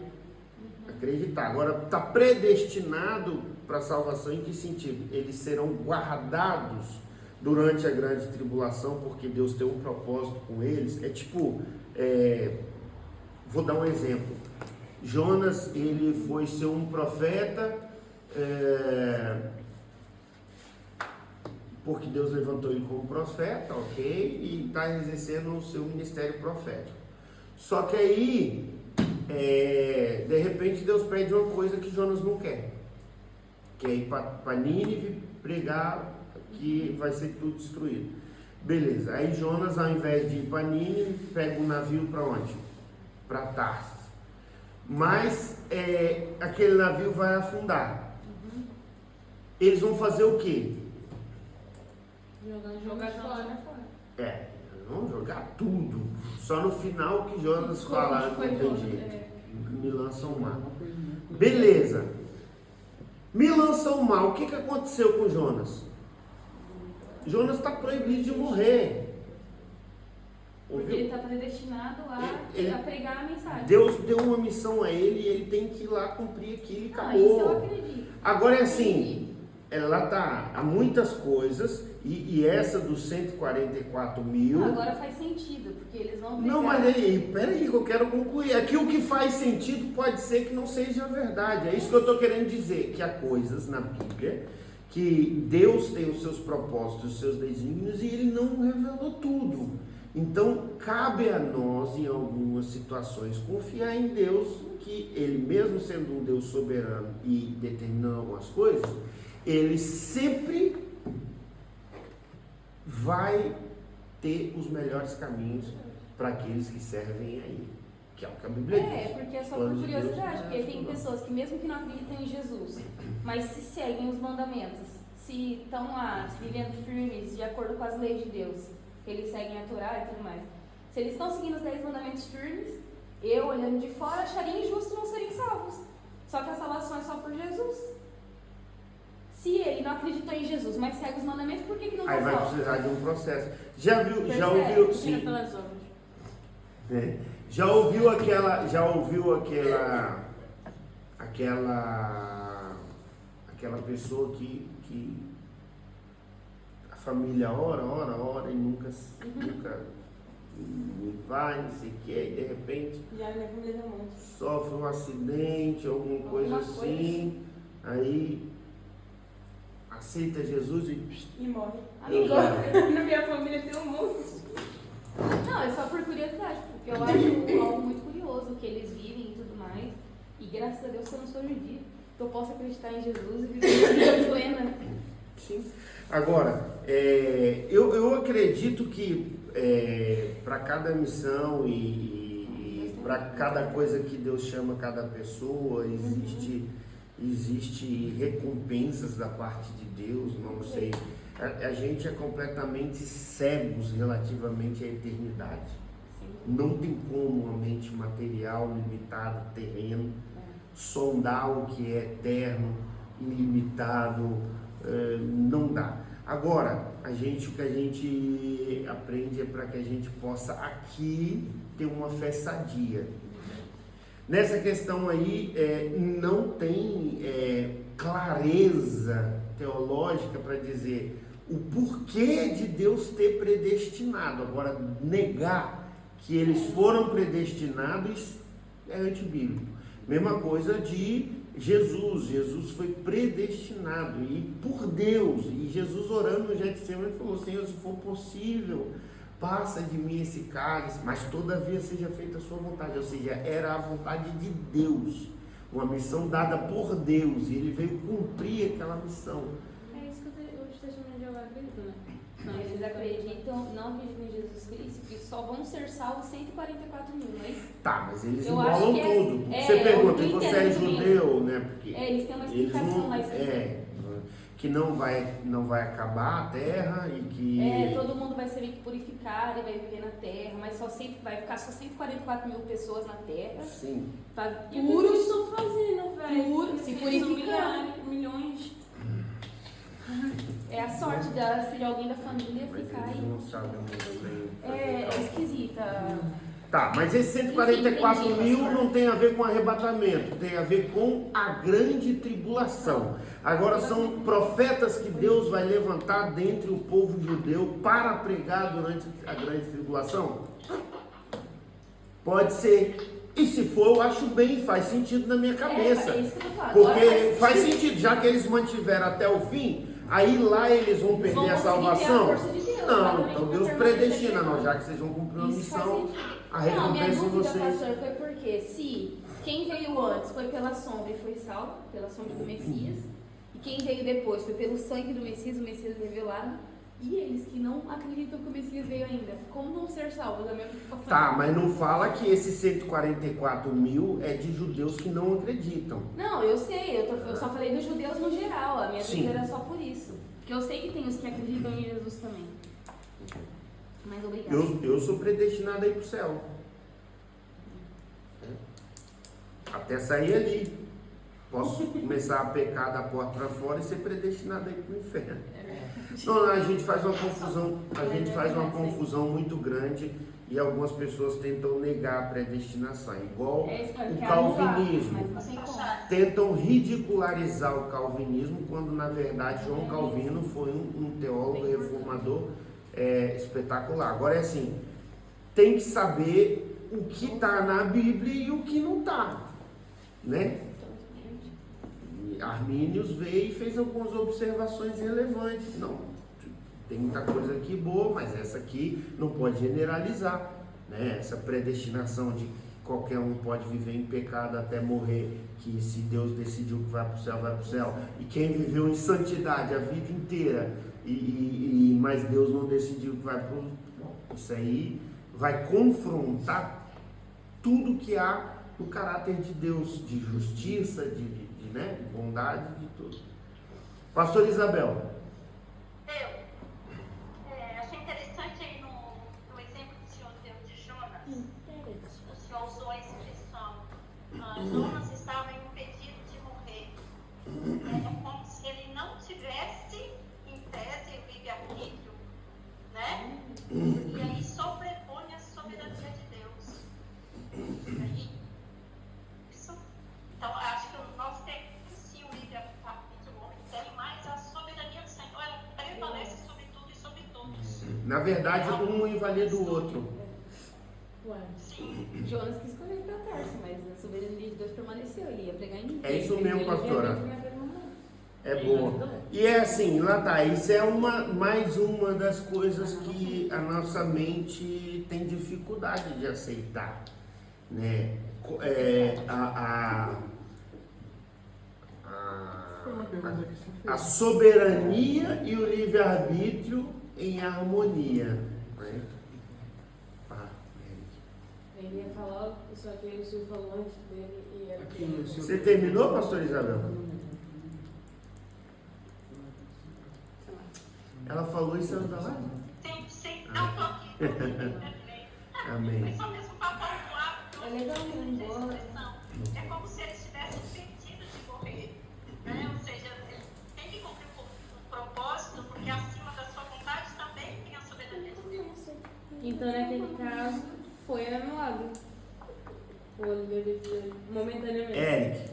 acreditar. Agora, está predestinado para a salvação em que sentido? Eles serão guardados durante a grande tribulação, porque Deus tem um propósito com eles. Vou dar um exemplo. Jonas, ele foi ser um profeta, porque Deus levantou ele como profeta, ok? E está exercendo o seu ministério profético. Só que aí, de repente, Deus pede uma coisa que Jonas não quer. Que é ir para Nínive pregar que vai ser tudo destruído. Beleza, aí Jonas, ao invés de ir para Nínive, pega um navio para onde? Para Tarsis. Mas aquele navio vai afundar. Eles vão fazer o quê? Jogar fora. Vão jogar tudo. Só no final que Jonas fala, não tem jeito. Me lançam o mar. Beleza. Me lançam o mar. O que aconteceu com Jonas? Jonas está proibido de morrer. Porque ele está predestinado a pregar a mensagem. Deus deu uma missão a ele e ele tem que ir lá cumprir aquilo e acabou. Isso eu acredito. Agora é assim, lá tá, há muitas coisas e essa dos 144 mil... Agora faz sentido, porque eles vão pregar... Não, mas peraí que eu quero concluir. Aqui o que faz sentido pode ser que não seja verdade. É isso que eu estou querendo dizer, que há coisas na Bíblia que Deus tem os seus propósitos, os seus desígnios e Ele não revelou tudo. Então, cabe a nós, em algumas situações, confiar em Deus, que Ele, mesmo sendo um Deus soberano e determinando algumas coisas, Ele sempre vai ter os melhores caminhos para aqueles que servem a Ele, que é o que a Bíblia diz. Porque é só por curiosidade, porque tem pessoas que mesmo que não acreditam em Jesus, mas se seguem os mandamentos, se estão lá vivendo firmes de acordo com as leis de Deus, eles seguem a Torá e tudo mais. Se eles estão seguindo os 10 mandamentos firmes, eu, olhando de fora, acharia injusto não serem salvos. Só que a salvação é só por Jesus. Se ele não acreditou em Jesus, mas segue os mandamentos, por que não está salvo? Aí vai precisar de um processo. Já ouviu? Sim. Pelas obras. Já ouviu aquela pessoa que a família ora e nunca vai, não sei o que, e de repente sofre um acidente, alguma coisa assim, aí aceita Jesus e morre. Na minha família tem um monte. Não, é só por curiosidade, porque eu acho algo muito curioso que eles vivem e tudo mais, e graças a Deus que eu não sou judia, que eu posso acreditar em Jesus e viver uma vida plena. Sim. Agora, eu acredito que para cada missão e para cada coisa que Deus chama cada pessoa, existe recompensas da parte de Deus, não sei. A gente é completamente cegos relativamente à eternidade. Não tem como a mente material, limitada, terreno, sondar o que é eterno, ilimitado, não dá. Agora, o que a gente aprende é para que a gente possa aqui ter uma fé sadia. Nessa questão aí, não tem clareza teológica para dizer o porquê de Deus ter predestinado. Agora, negar que eles foram predestinados é antibíblico. Mesma coisa de Jesus foi predestinado e por Deus, e Jesus orando no Getsemane falou: Senhor, se for possível, passa de mim esse cálice, mas todavia seja feita a sua vontade. Ou seja, era a vontade de Deus, uma missão dada por Deus, e ele veio cumprir aquela missão. É isso que o testemunho de Jeová acredita, né? Eles acreditam, não acreditam em Jesus Cristo, que só vão ser salvos 144 mil, mas... Tá, mas eles Eu embolam acho que tudo. Você pergunta, você é judeu, né? Porque eles têm uma explicação lá escrita. que não vai acabar a terra e que... todo mundo vai ser purificado e vai viver na terra, mas vai ficar só 144 mil pessoas na terra. Sim. E o que eles estão fazendo, velho? Puro, se purificando. Milhões. É a sorte de alguém da família Mas ficar eles aí. não sabem muito bem fazer É cálculo. esquisita. Tá, mas esse 144 Entendi, mil pastor. não tem a ver com arrebatamento, tem a ver com a grande tribulação. Agora são profetas que Deus vai levantar dentre o povo judeu para pregar durante a grande tribulação? Pode ser. E se for, eu acho bem, faz sentido na minha cabeça. É isso que eu tô falando. Porque Agora faz sentido, já que eles mantiveram até o fim, aí lá eles vão perder Vão a conseguir salvação? ter a força de Deus, Não, exatamente, então pra Deus permanecer predestina, aqui. não, já que vocês vão cumprir uma Isso faz missão, sentido. a Não, minha recompensa em dúvida, vocês. pastor, foi porque se quem veio antes foi pela sombra e foi salvo, pela sombra do Messias, e quem veio depois foi pelo sangue do Messias, o Messias revelado, e eles que não acreditam que o Messias veio ainda, como vão ser salvos? É a minha preocupação. Tá, mas não fala que esses 144 mil é de judeus que não acreditam. Não, eu sei, eu só falei dos judeus no geral, a minha Sim. dúvida era só por isso. Porque eu sei que tem os que acreditam em Jesus também. Mas obrigada. Eu sou predestinado a ir pro céu. Até sair ali. Posso começar a pecar da porta para fora e ser predestinado a ir pro inferno. Então a gente faz uma confusão muito grande e algumas pessoas tentam negar a predestinação, igual o calvinismo. Mas não tem como. Tentam ridicularizar o calvinismo quando na verdade João Calvino foi um teólogo reformador espetacular. Agora é assim, tem que saber o que está na Bíblia e o que não está, né? Armínios veio e fez algumas observações relevantes. Não, tem muita coisa aqui boa, mas essa aqui não pode generalizar, né? Essa predestinação de qualquer um pode viver em pecado até morrer, que se Deus decidiu que vai para o céu, vai para o céu. E quem viveu em santidade a vida inteira, mas Deus não decidiu que vai para o... Isso aí vai confrontar tudo que há no caráter de Deus, de justiça, de bondade, de tudo. Pastor Isabel. Achei interessante aí no exemplo que o senhor deu de Jonas. O senhor usou a expressão Jonas estava impedido de morrer. É como se ele não tivesse em tese o livre-arbítrio, né? E aí sobrepõe a soberania de Deus. Então, acho que nós temos sim o livre-arbítrio, o homem tem, mas a soberania do Senhor ela prevalece sobre tudo e sobre todos. Na verdade, um invalida o outro. Sim. Jonas quis correr para Tarso, mas a soberania de Deus permaneceu, ele ia pregar em mim. É isso mesmo, pastora. É Ele boa. não. E é assim, lá tá, isso é mais uma das coisas que a nossa mente tem dificuldade de aceitar, né? A soberania e o livre-arbítrio em harmonia, né? Ele ia falar, só que o senhor falou antes dele e era Você terminou, pastor Isabel? Ela falou e saiu da live? Sim, não estou aqui. Amém. Foi só mesmo para pontuar, porque eu É legal, acho que né? essa expressão é como se eles tivessem impedido de morrer, né? Ou seja, ele tem que cumprir um propósito, porque acima Ou livre-arbítrio momentaneamente? Eric.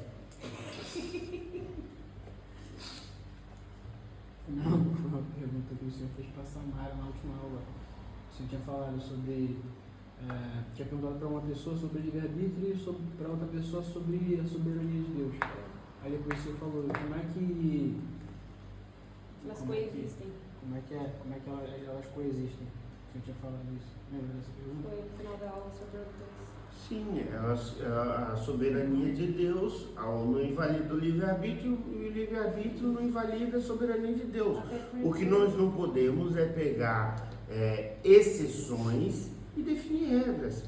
Não, foi uma pergunta que o senhor fez para Samara na última aula. O senhor tinha falado sobre. Tinha perguntado para uma pessoa sobre livre-arbítrio e para outra pessoa sobre a soberania de Deus. Aí depois o senhor falou como é que. Elas como é que- coexistem. Como é que elas coexistem? O senhor tinha falado isso. Lembra dessa pergunta? Foi no final da aula sobre isso. Sim, a soberania de Deus não invalida o livre-arbítrio e o livre-arbítrio não invalida a soberania de Deus. O que nós não podemos é pegar exceções e definir regras.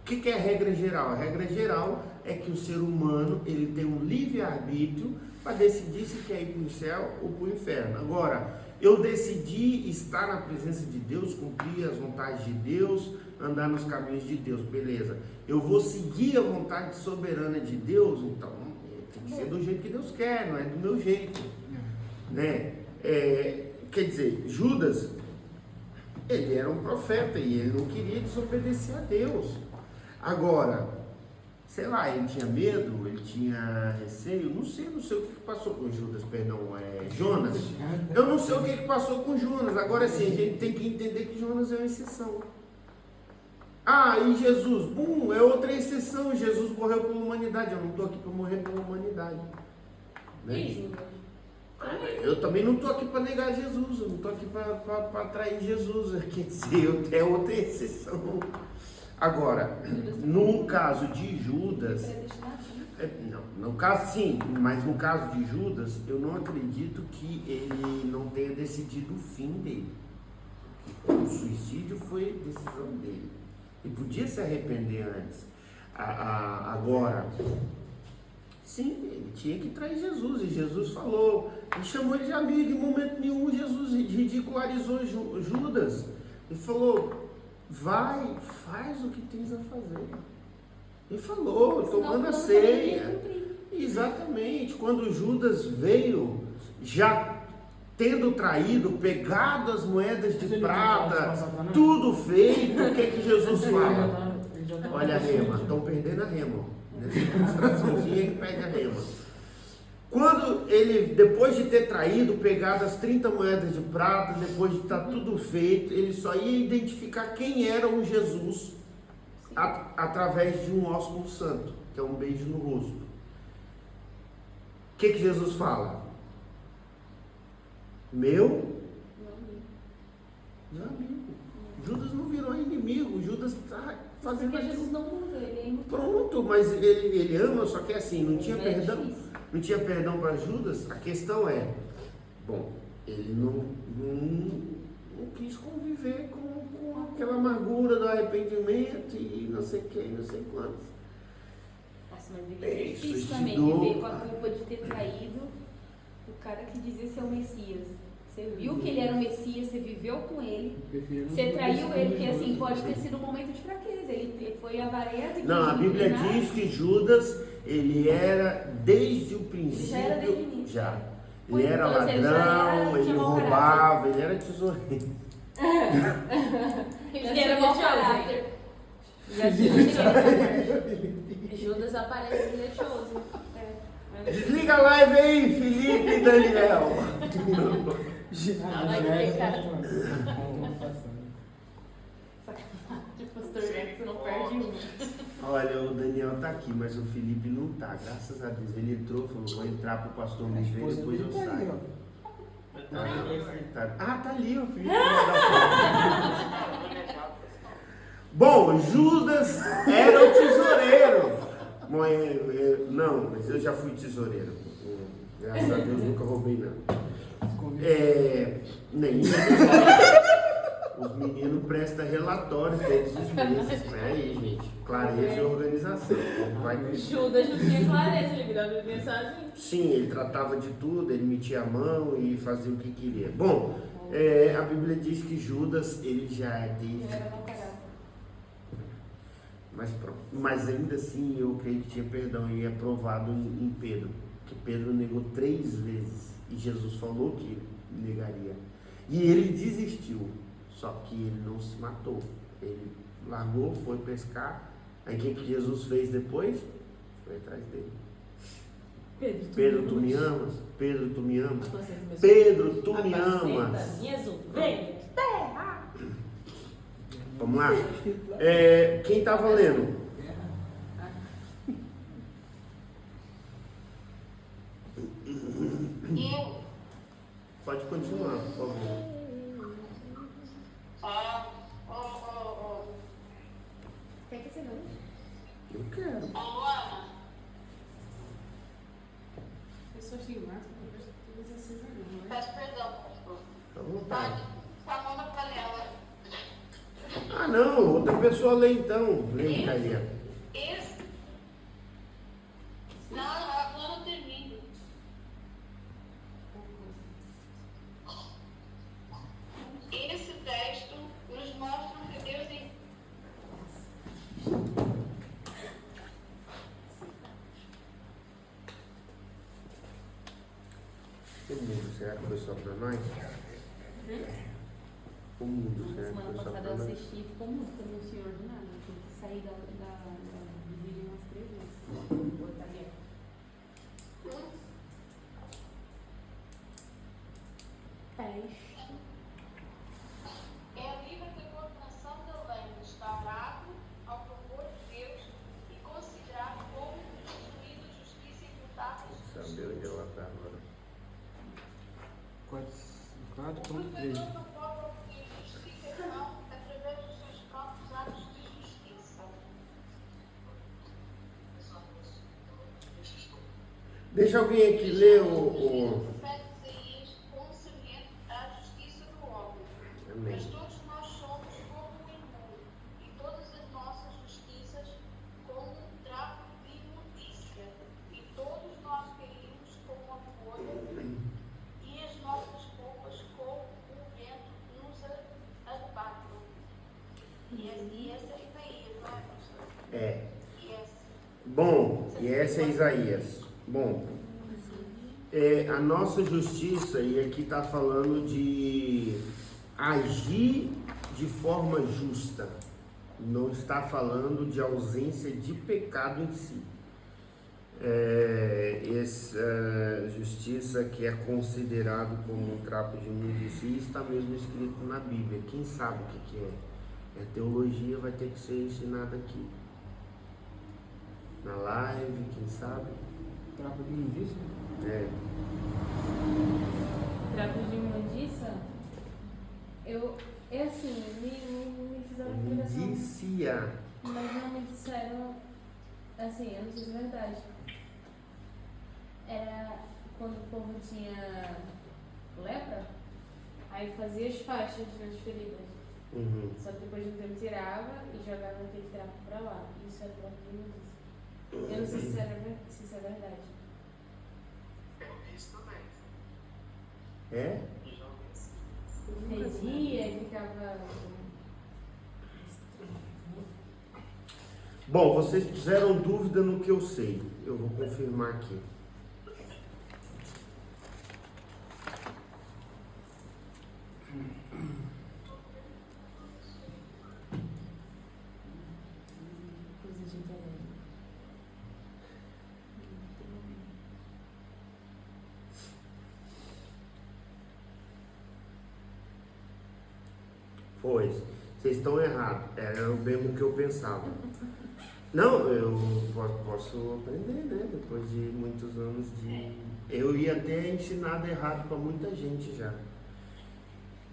O que é a regra geral? A regra geral é que o ser humano ele tem um livre-arbítrio para decidir se quer ir para o céu ou para o inferno. Agora, eu decidi estar na presença de Deus, cumprir as vontades de Deus, andar nos caminhos de Deus, beleza. Eu vou seguir a vontade soberana de Deus, então tem que ser do jeito que Deus quer, não é do meu jeito, né? Quer dizer, Judas, ele era um profeta e ele não queria desobedecer a Deus. Agora, sei lá, ele tinha medo, ele tinha receio, não sei o que passou com Judas, Jonas. Eu não sei o que passou com Jonas. Agora sim, a gente tem que entender que Jonas é uma exceção. E Jesus, é outra exceção. Jesus morreu pela humanidade. Eu não estou aqui para morrer pela humanidade. Né? E Judas? Eu também não estou aqui para negar Jesus. Eu não estou aqui para atrair Jesus. Quer dizer, é outra exceção. Agora, no caso de Judas, no caso sim, mas no caso de Judas, eu não acredito que ele não tenha decidido o fim dele. O suicídio foi decisão dele. Ele podia se arrepender antes. Agora, sim, ele tinha que trair Jesus. E Jesus falou, ele chamou ele de amigo. Em momento nenhum Jesus ridicularizou Judas. Ele falou, vai, faz o que tens a fazer. Ele falou, tomando a ceia. Exatamente. Quando Judas veio, já tendo traído, pegado as moedas de prata, tudo feito, o que é que Jesus fala? Olha a rema, estão perdendo a rema. Nessa ilustraçãozinha que perde a rema. Quando ele, depois de ter traído, pegado as 30 moedas de prata, depois de estar tudo feito, ele só ia identificar quem era o Jesus através de um ósculo santo, que é um beijo no rosto. O que Jesus fala? Meu amigo. Judas não virou inimigo, Judas está fazendo Porque aquilo. Jesus não muda, ele é imutável. Pronto, mas ele ama, só que assim, não tinha perdão. Não tinha perdão para Judas. A questão é, ele não quis conviver com aquela amargura do arrependimento e não sei quem, não sei quantos. Nossa, mas é difícil também viver com a culpa de ter traído o cara que dizia ser o Messias. Você viu que ele era o Messias, você viveu com ele, você traiu ele, porque assim, pode ter sido um momento de fraqueza, ele foi avarento. Não, a Bíblia diz que Judas, ele era desde o princípio, já era desde o início. já. Foi, Ele era então, ladrão, ele tinha mau roubava, ele era tesoureiro. Ele era mau caráter. Judas aparece silencioso. Desliga a live aí, Felipe e Daniel. Pastor Jackson não perde um. Olha, o Daniel tá aqui, mas o Felipe não tá. Graças a Deus. Ele entrou, falou, vou entrar pro pastor me ver, depois eu saio. Tá ali, o Felipe. Bom, Judas era o tesoureiro. Não, mas eu já fui tesoureiro. Graças a Deus nunca roubei nada. Nem os meninos prestam relatório todos os meses. Aí, gente, clareza e organização. Judas não tinha clareza, ele virava mensagem. Sim, ele tratava de tudo, ele metia a mão e fazia o que queria. Bom, a Bíblia diz que Judas, ele já é desde... Mas ainda assim, eu creio que tinha perdão e é provado em Pedro. Que Pedro negou 3 vezes. E Jesus falou que negaria. E ele desistiu. Só que ele não se matou. Ele largou, foi pescar Aí o que Jesus fez depois? Foi atrás dele. Pedro, Tu me amas? Pedro, tu me amas? Você começou Pedro, tu a me apacenta amas? minhas ovelhas. Terra. Vamos lá? Quem estava lendo? Eu, Pode continuar, por favor. Quer que você não? Eu quero. Luana, Eu só achei massa porque eu todas essas ali, não é? peço perdão, pastor. Fica à vontade. Samanta Panela. Ah, não. Outra pessoa lê então. Lê, Caia. Esse. Não, a Luana termina. Esse texto nos mostra que Deus O mundo, será que foi só para nós? O mundo, será que Semana foi só passada para eu nós? assisti e ficou muito como o senhor do nada. Tive que sair da vídeo umas 3 vezes. Vou estar ali. Texto. é livre de coordenação da lei, restaurado ao favor de Deus e considerado como instruído justiça imputável. Saber onde ela está agora. 4.3. Não pode obter justificação através dos seus próprios atos de justiça. Deixa alguém aqui ler o... Profeta Isaías concernente à justiça do homem. Amém. Mas todos nós somos como um imundo, e todas as nossas justiças como um trapo de imundícia, e todos nós caímos como uma folha, e as nossas roupas como o vento nos arrebatam. E essa é Isaías, não é, pastor? É. E essa. Bom, e essa é Isaías. Bom, a nossa justiça, e aqui está falando de agir de forma justa, não está falando de ausência de pecado em si. Essa justiça que é considerado como um trapo de imundícia está mesmo escrito na Bíblia. Quem sabe o que é? A teologia vai ter que ser ensinada aqui. Na live, quem sabe? Trapo de imundícia? Trapo de imundícia? É assim, me fizeram uma impressão. Imundícia. Mas não me disseram, assim, eu não sei se é verdade. Era quando o povo tinha lepra, aí fazia as faixas nas feridas. Uhum. Só que depois de um tempo tirava e jogava aquele trapo pra lá. Isso era trapo de imundícia. Eu não sei se isso é verdade. É? Fedia e ficava. Bom, vocês fizeram dúvida no que eu sei. Eu vou confirmar aqui. Coisa de internet. Pois, vocês estão errados. Era o mesmo que eu pensava. Não, eu posso aprender, né? Depois de muitos anos de... Eu ia ter ensinado errado para muita gente já.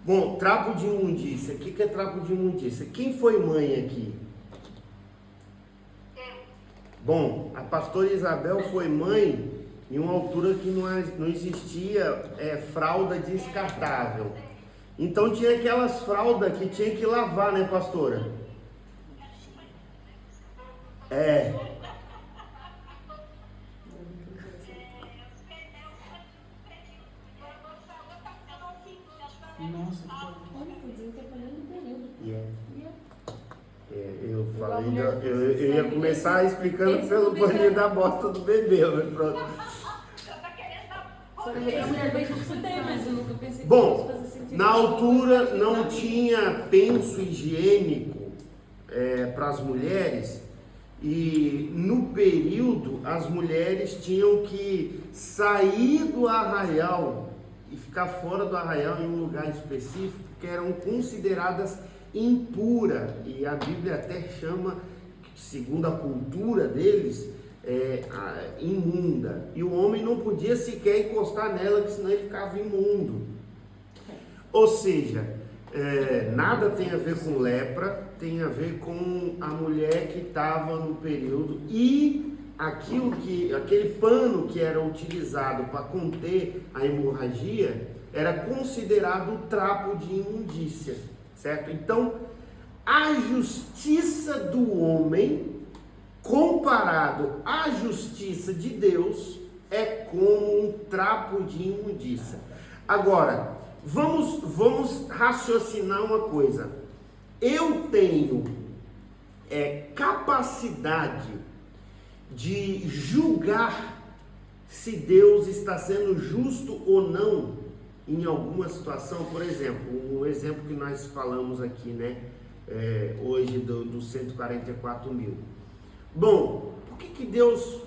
Bom, trapo de imundícia. O que é trapo de imundícia? Quem foi mãe aqui? Bom, a pastora Isabel foi mãe em uma altura que não existia fralda descartável. Então tinha aquelas fraldas que tinha que lavar, né, pastora? Nossa, Olha, tô dizendo que é panela do período. Eu falei, eu ia começar explicando pelo paninho da bosta do bebê, mas pronto. Só que a primeira vez que eu escutei, mas eu nunca pensei que Bom, isso fazia sentido. na altura não tinha penso higiênico para as mulheres, E no período as mulheres tinham que sair do arraial e ficar fora do arraial em um lugar específico, porque eram consideradas impuras. E a Bíblia até chama, segundo a cultura deles, imunda. E o homem não podia sequer encostar nela, que senão ele ficava imundo. Ou seja, nada tem a ver com lepra, tem a ver com a mulher que estava no período, e aquele pano que era utilizado para conter a hemorragia era considerado trapo de imundícia, certo? Então, a justiça do homem comparado à justiça de Deus é como um trapo de imundícia. Agora, vamos raciocinar uma coisa. Eu tenho capacidade de julgar se Deus está sendo justo ou não em alguma situação. Por exemplo, um exemplo que nós falamos aqui, né, hoje dos 144 mil. Bom, por que Deus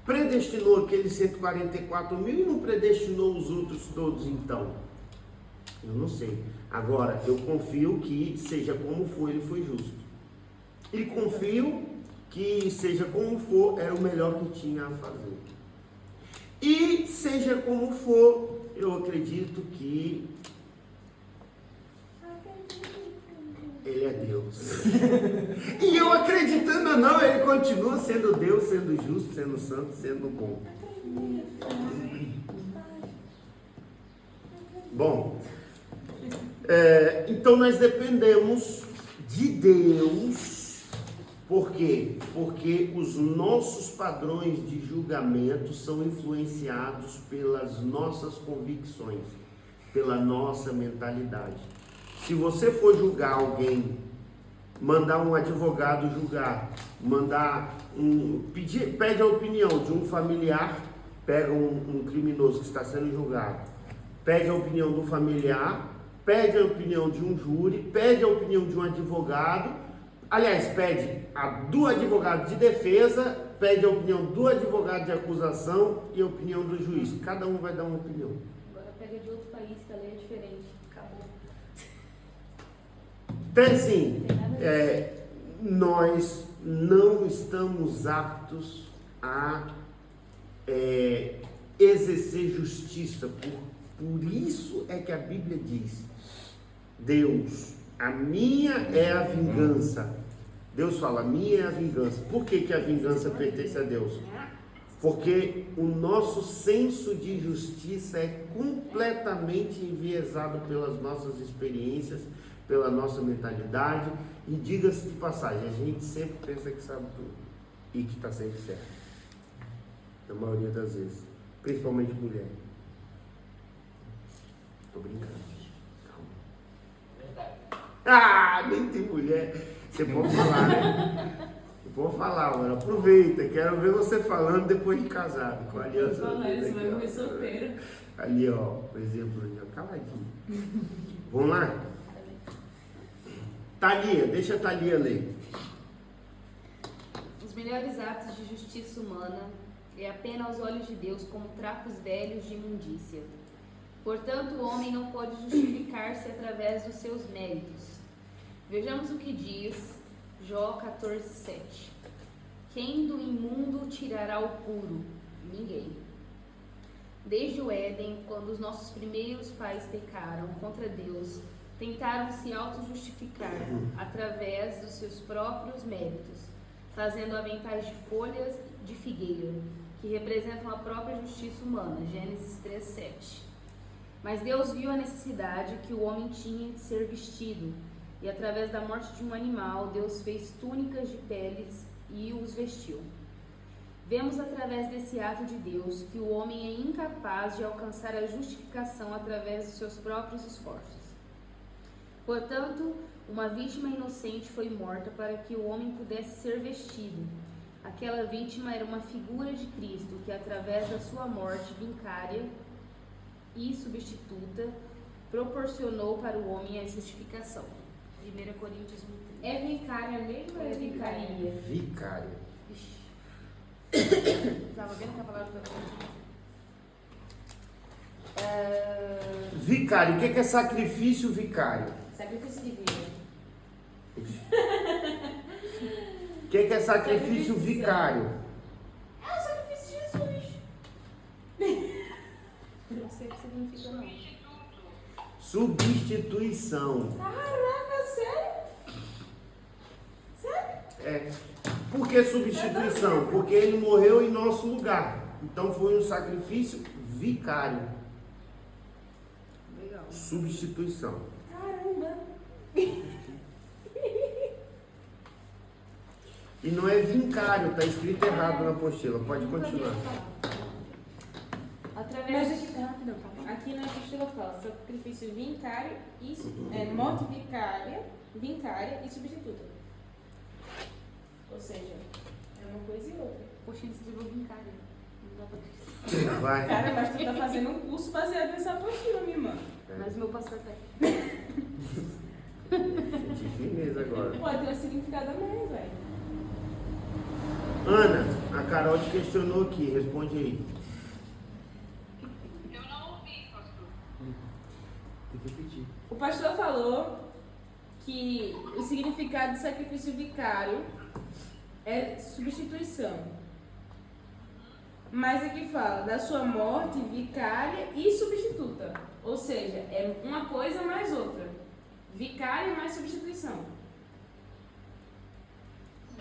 predestinou aqueles 144 mil e não predestinou os outros todos então? Eu não sei. Agora, eu confio que seja como for, ele foi justo. E confio que seja como for, era o melhor que tinha a fazer. E seja como for, eu acredito que ele é Deus. E eu acreditando ou não, ele continua sendo Deus, sendo justo, sendo santo, sendo bom. Bom, então nós dependemos de Deus. Por quê? Porque os nossos padrões de julgamento são influenciados pelas nossas convicções, pela nossa mentalidade. Se você for julgar alguém, mandar um advogado julgar, pede a opinião de um familiar, pega um criminoso que está sendo julgado, pede a opinião do familiar, pede a opinião de um júri, pede a opinião de um advogado, aliás, pede a do advogado de defesa, pede a opinião do advogado de acusação e a opinião do juiz. Cada um vai dar uma opinião. Agora pega de outro país que a lei é diferente. Acabou. Então, assim, nós não estamos aptos a exercer justiça. Por isso é que a Bíblia diz: Deus, a minha é a vingança. Deus fala, a minha é a vingança. Por que a vingança pertence a Deus? Porque o nosso senso de justiça é completamente enviesado pelas nossas experiências, pela nossa mentalidade. E diga-se de passagem, a gente sempre pensa que sabe tudo e que está sempre certo. Na maioria das vezes. Principalmente mulher. Estou brincando. Nem tem mulher. Você pode falar, né? Você pode falar, mano. Aproveita. Quero ver você falando depois de casado. Com a aliança. Você vai morrer solteiro. Ali, ó. Por exemplo, ali, ó. Caladinho. Vamos lá? Thalia. Deixa a Thalia ler. Os melhores atos de justiça humana é a pena aos olhos de Deus como trapos velhos de imundícia. Portanto, o homem não pode justificar-se através dos seus méritos. Vejamos o que diz Jó 14:7. Quem do imundo tirará o puro? Ninguém. Desde o Éden, quando os nossos primeiros pais pecaram contra Deus, tentaram se auto-justificar através dos seus próprios méritos, fazendo aventais de folhas de figueira, que representam a própria justiça humana. Gênesis 3:7. Mas Deus viu a necessidade que o homem tinha de ser vestido, e através da morte de um animal, Deus fez túnicas de peles e os vestiu. Vemos através desse ato de Deus que o homem é incapaz de alcançar a justificação através dos seus próprios esforços. Portanto, uma vítima inocente foi morta para que o homem pudesse ser vestido. Aquela vítima era uma figura de Cristo que, através da sua morte vicária e substituta, proporcionou para o homem a justificação. 1 Coríntios 1. É vicária mesmo ou é vicaria? Vicária. Estava vendo que a palavra estava Vicário. O que é sacrifício vicário? sacrifício divino. O que é sacrifício vicário? É o sacrifício de Jesus. Eu não sei o que significa não. Substituição. Caraca, sério? Sério? É. Por que substituição? Porque ele morreu em nosso lugar. Então foi um sacrifício vicário. Legal. Substituição. Caramba. E não é vincário, está escrito errado na apostila. Pode continuar. Através Mas aqui na apostila fala sacrifício vicário e morte vicária e substituta. Ou seja, é uma coisa e outra. Poxa, ele escreveu vincário. Não dá pra acreditar. Vai. Cara, mas tu tá fazendo um curso baseado nessa apostila, minha irmã. Mas meu pastor tá aí. Senti firmeza agora. Pode ter um significado a mais, velho. Ana, a Carol te questionou aqui. Responde aí. Eu não ouvi, pastor. Tem que repetir. O pastor falou que o significado de sacrifício vicário é substituição. Mas aqui fala da sua morte vicária e substituta. Ou seja, é uma coisa mais outra. Vicária mais substituição.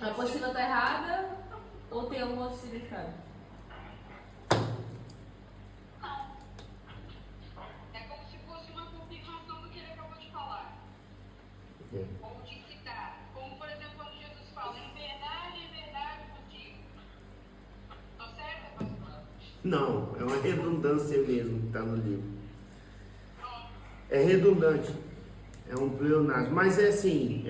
A apostila tá errada ou tem algum outro significado? É como se fosse uma confirmação do que ele acabou de falar. É. Ou de citar. Como, por exemplo, quando Jesus fala, em verdade vos digo. Tô certa, pastor? Não, é uma redundância mesmo que está no livro. É redundante. É um pleonasmo. Mas é assim,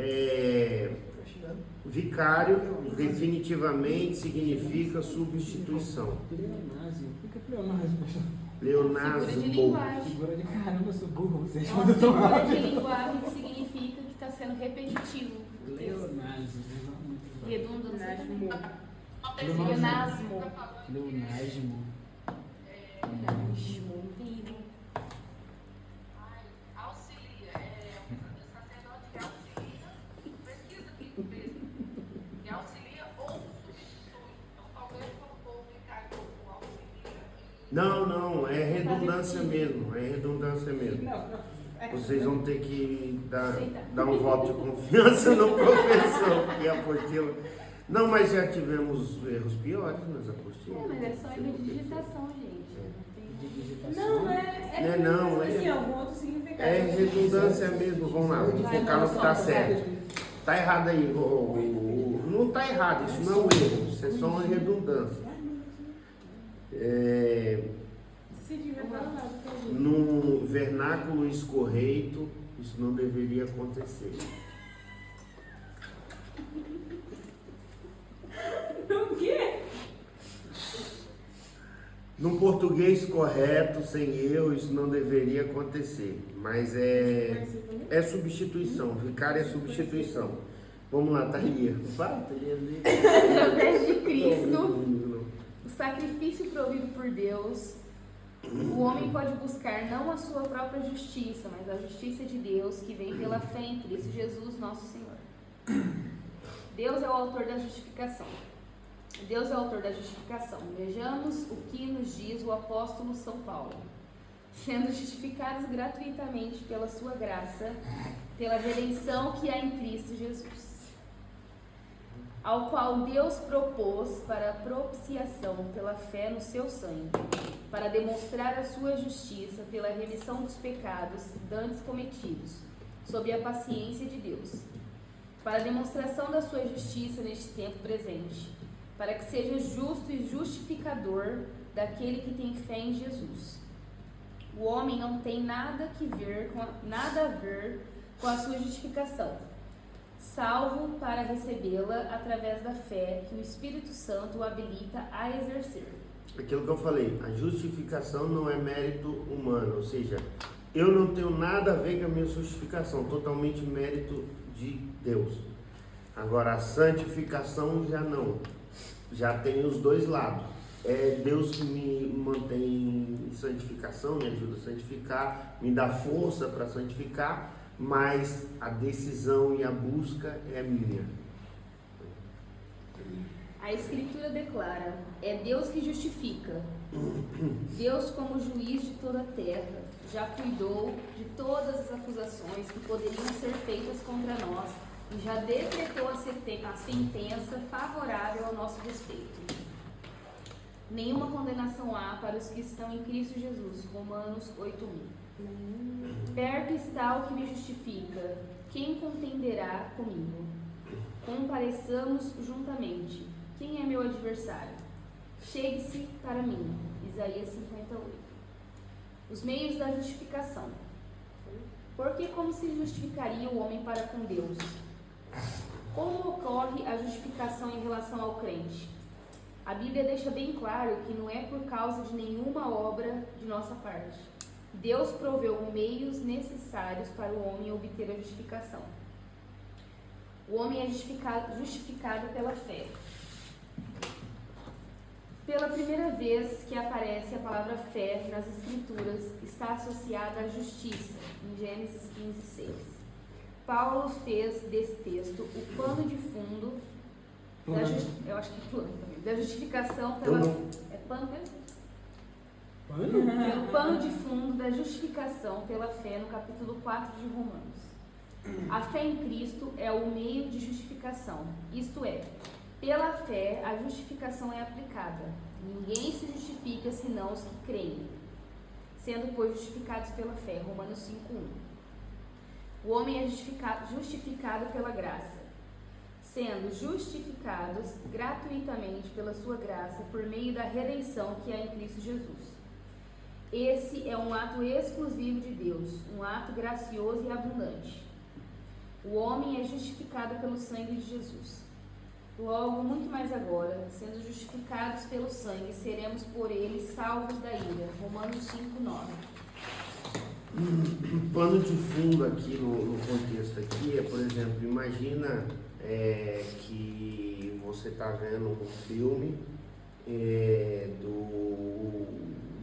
vicário definitivamente significa substituição. Pleonasmo. O que é pleonasmo? Figura de Pleonasmo. linguagem. Figura de caramba, eu sou burro. Vocês É uma mandam tão figura de rápido. linguagem que significa que está sendo repetitivo. Pleonasmo. Redundância. Pleonasmo. Pleonasmo. Pleonasmo. Entendi. Auxilia. Sacerdote que auxilia. Pesquisa aqui mesmo. Que auxilia ou substitui. Então, talvez quando o vicário ou auxilia. Não, é redundância mesmo. É redundância mesmo. Vocês vão ter que dar um voto de confiança no professor, porque a apostila. Não, mas já tivemos erros piores nas apostilas. Mas é só erro de digitação, gente. Não, é algum outro significado. É redundância mesmo. Vamos lá, vamos focar no que está certo. Tá errado aí. Não tá errado, isso não é um erro, isso é só uma redundância. Se tiver falado, No vernáculo escorreito, isso não deveria acontecer. o quê? No português correto, sem erro, isso não deveria acontecer. Mas é substituição. Vicário é substituição. Vamos lá, Thalia. Vai, Thalia. Através de Cristo, o sacrifício provido por Deus, o homem pode buscar não a sua própria justiça, mas a justiça de Deus que vem pela fé em Cristo Jesus, nosso Senhor. Deus é o autor da justificação. Deus é o autor da justificação. Vejamos o que nos diz o apóstolo São Paulo. Sendo justificados gratuitamente pela sua graça, pela redenção que há em Cristo Jesus, ao qual Deus propôs para a propiciação pela fé no seu sangue, para demonstrar a sua justiça pela remissão dos pecados dantes cometidos, sob a paciência de Deus, para a demonstração da sua justiça neste tempo presente, para que seja justo e justificador daquele que tem fé em Jesus. O homem não tem nada a ver com a sua justificação, salvo para recebê-la através da fé que o Espírito Santo o habilita a exercer. Aquilo que eu falei, a justificação não é mérito humano, ou seja, eu não tenho nada a ver com a minha justificação, totalmente mérito de Deus. Agora a santificação já não, já tem os dois lados. É Deus que me mantém em santificação, me ajuda a santificar, me dá força para santificar, mas a decisão e a busca é minha. A Escritura declara: é Deus que justifica. Deus, como juiz de toda a terra, já cuidou de todas as acusações que poderiam ser feitas contra nós e já decretou a sentença favorável ao nosso respeito. Nenhuma condenação há para os que estão em Cristo Jesus. Romanos 8:1. Perto está o que me justifica. Quem contenderá comigo? Compareçamos juntamente. Quem é meu adversário? Chegue-se para mim. Isaías 58. Os meios da justificação. Porque como se justificaria o homem para com Deus? Como ocorre a justificação em relação ao crente? A Bíblia deixa bem claro que não é por causa de nenhuma obra de nossa parte. Deus proveu meios necessários para o homem obter a justificação. O homem é justificado pela fé. Pela primeira vez que aparece a palavra fé nas Escrituras, está associada à justiça, em Gênesis 15:6. Paulo fez desse texto o pano de fundo eu acho que é plano também, da justificação pela... É pano mesmo? Pano? É o pano de fundo da justificação pela fé no capítulo 4 de Romanos. A fé em Cristo é o meio de justificação, isto é, pela fé a justificação é aplicada. Ninguém se justifica senão os que creem, sendo, pois, justificados pela fé. Romanos 5:1. O homem é justificado pela graça, sendo justificados gratuitamente pela sua graça por meio da redenção que há em Cristo Jesus. Esse é um ato exclusivo de Deus, um ato gracioso e abundante. O homem é justificado pelo sangue de Jesus. Logo, muito mais agora, sendo justificados pelo sangue, seremos por ele salvos da ira. Romanos 5:9. Um pano de fundo aqui no contexto aqui é, por exemplo, imagina que você está vendo um filme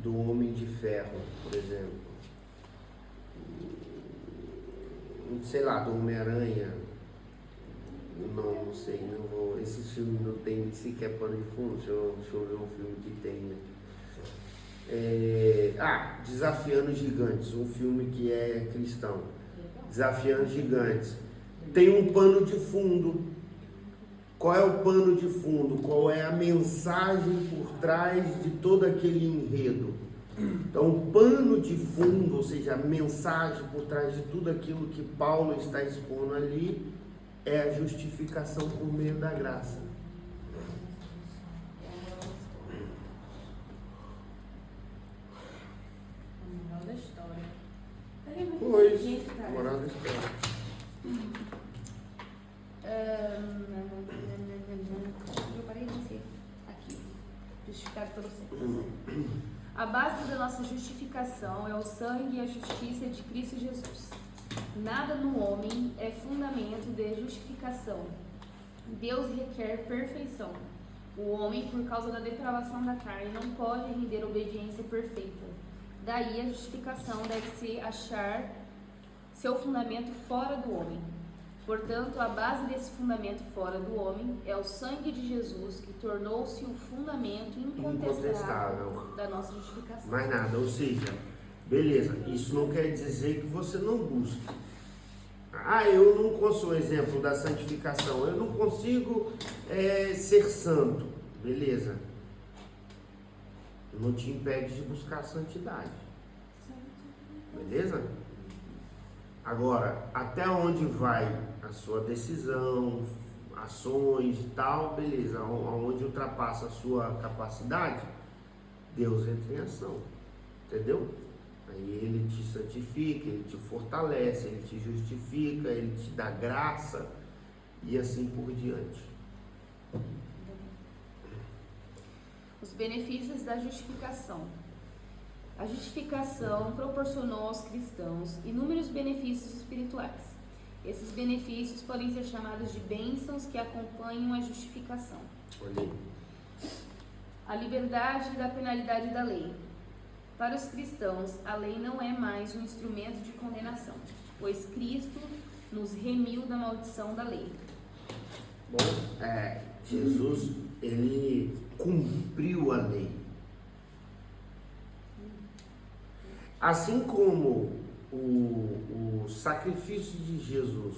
do Homem de Ferro, por exemplo, sei lá, do Homem-Aranha. Não sei, não vou. Esse filme não tem sequer pano de fundo. Deixa eu ver um filme que tem. Desafiando Gigantes, um filme que é cristão. Desafiando Gigantes. Tem um pano de fundo. Qual é o pano de fundo? Qual é a mensagem por trás de todo aquele enredo? Então, o pano de fundo, ou seja, a mensagem por trás de tudo aquilo que Paulo está expondo ali, é a justificação por meio da graça. Moral da história. Pois, moral da história. Eu parei de dizer aqui. Justificado pelo sangue. A base da nossa justificação é o sangue e a justiça de Cristo Jesus. Nada no homem é fundamento de justificação. Deus requer perfeição. O homem, por causa da depravação da carne, não pode render obediência perfeita. Daí a justificação deve-se achar seu fundamento fora do homem. Portanto, a base desse fundamento fora do homem é o sangue de Jesus, que tornou-se o fundamento incontestável da nossa justificação. Mais nada, ou seja, beleza, isso não quer dizer que você não busque. Eu não consigo, exemplo da santificação, eu não consigo ser santo, beleza. Não te impede de buscar a santidade, beleza? Agora, até onde vai a sua decisão, ações e tal, beleza, aonde ultrapassa a sua capacidade, Deus entra em ação, entendeu? Aí ele te santifica, ele te fortalece, ele te justifica, ele te dá graça e assim por diante. Os benefícios da justificação. A justificação proporcionou aos cristãos inúmeros benefícios espirituais. Esses benefícios podem ser chamados de bênçãos que acompanham a justificação. Olha aí. A liberdade da penalidade da lei. Para os cristãos, a lei não é mais um instrumento de condenação, pois Cristo nos remiu da maldição da lei. Bom, Jesus, ele cumpriu a lei. Assim como o sacrifício de Jesus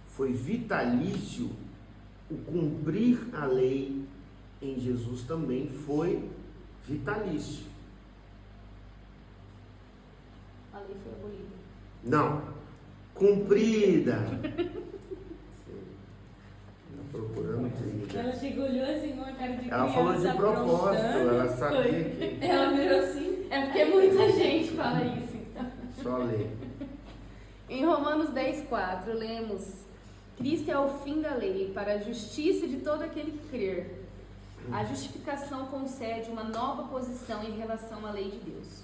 foi vitalício, o cumprir a lei em Jesus também foi vitalício. A lei foi abolida. Não, cumprida. Procurando briga. Ela chegou, olhou assim com a cara de criança. Ela falou de propósito, ela sabia que... Ela virou assim. É porque muita gente fala isso, então. Só ler. Em Romanos 10:4, lemos: Cristo é o fim da lei para a justiça de todo aquele que crer. A justificação concede uma nova posição em relação à lei de Deus.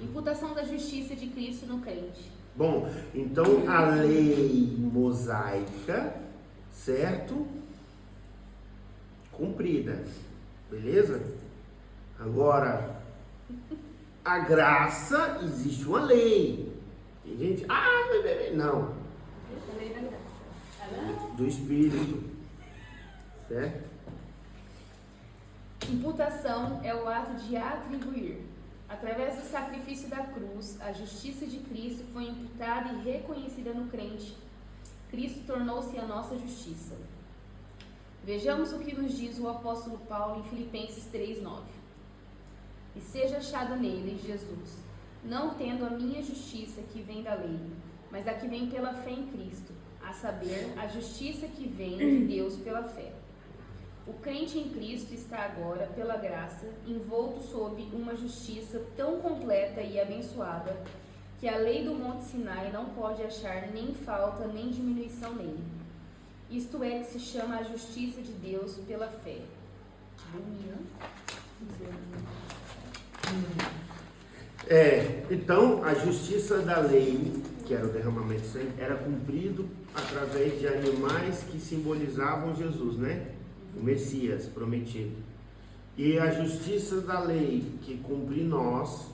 Imputação da justiça de Cristo no crente. Bom, então a lei mosaica, certo? Cumprida, beleza? Agora, a graça, existe uma lei. Tem gente, não, A lei da graça. do Espírito, certo? Imputação é o ato de atribuir. Através do sacrifício da cruz, a justiça de Cristo foi imputada e reconhecida no crente. Cristo tornou-se a nossa justiça. Vejamos o que nos diz o apóstolo Paulo em Filipenses 3:9. E seja achado nele, Jesus, não tendo a minha justiça que vem da lei, mas a que vem pela fé em Cristo, a saber, a justiça que vem de Deus pela fé. O crente em Cristo está agora, pela graça, envolto sob uma justiça tão completa e abençoada que a lei do Monte Sinai não pode achar nem falta nem diminuição nele. Isto é que se chama a justiça de Deus pela fé. Então a justiça da lei, que era o derramamento de sangue, era cumprido através de animais que simbolizavam Jesus, né? O Messias prometido. E a justiça da lei que cumpre nós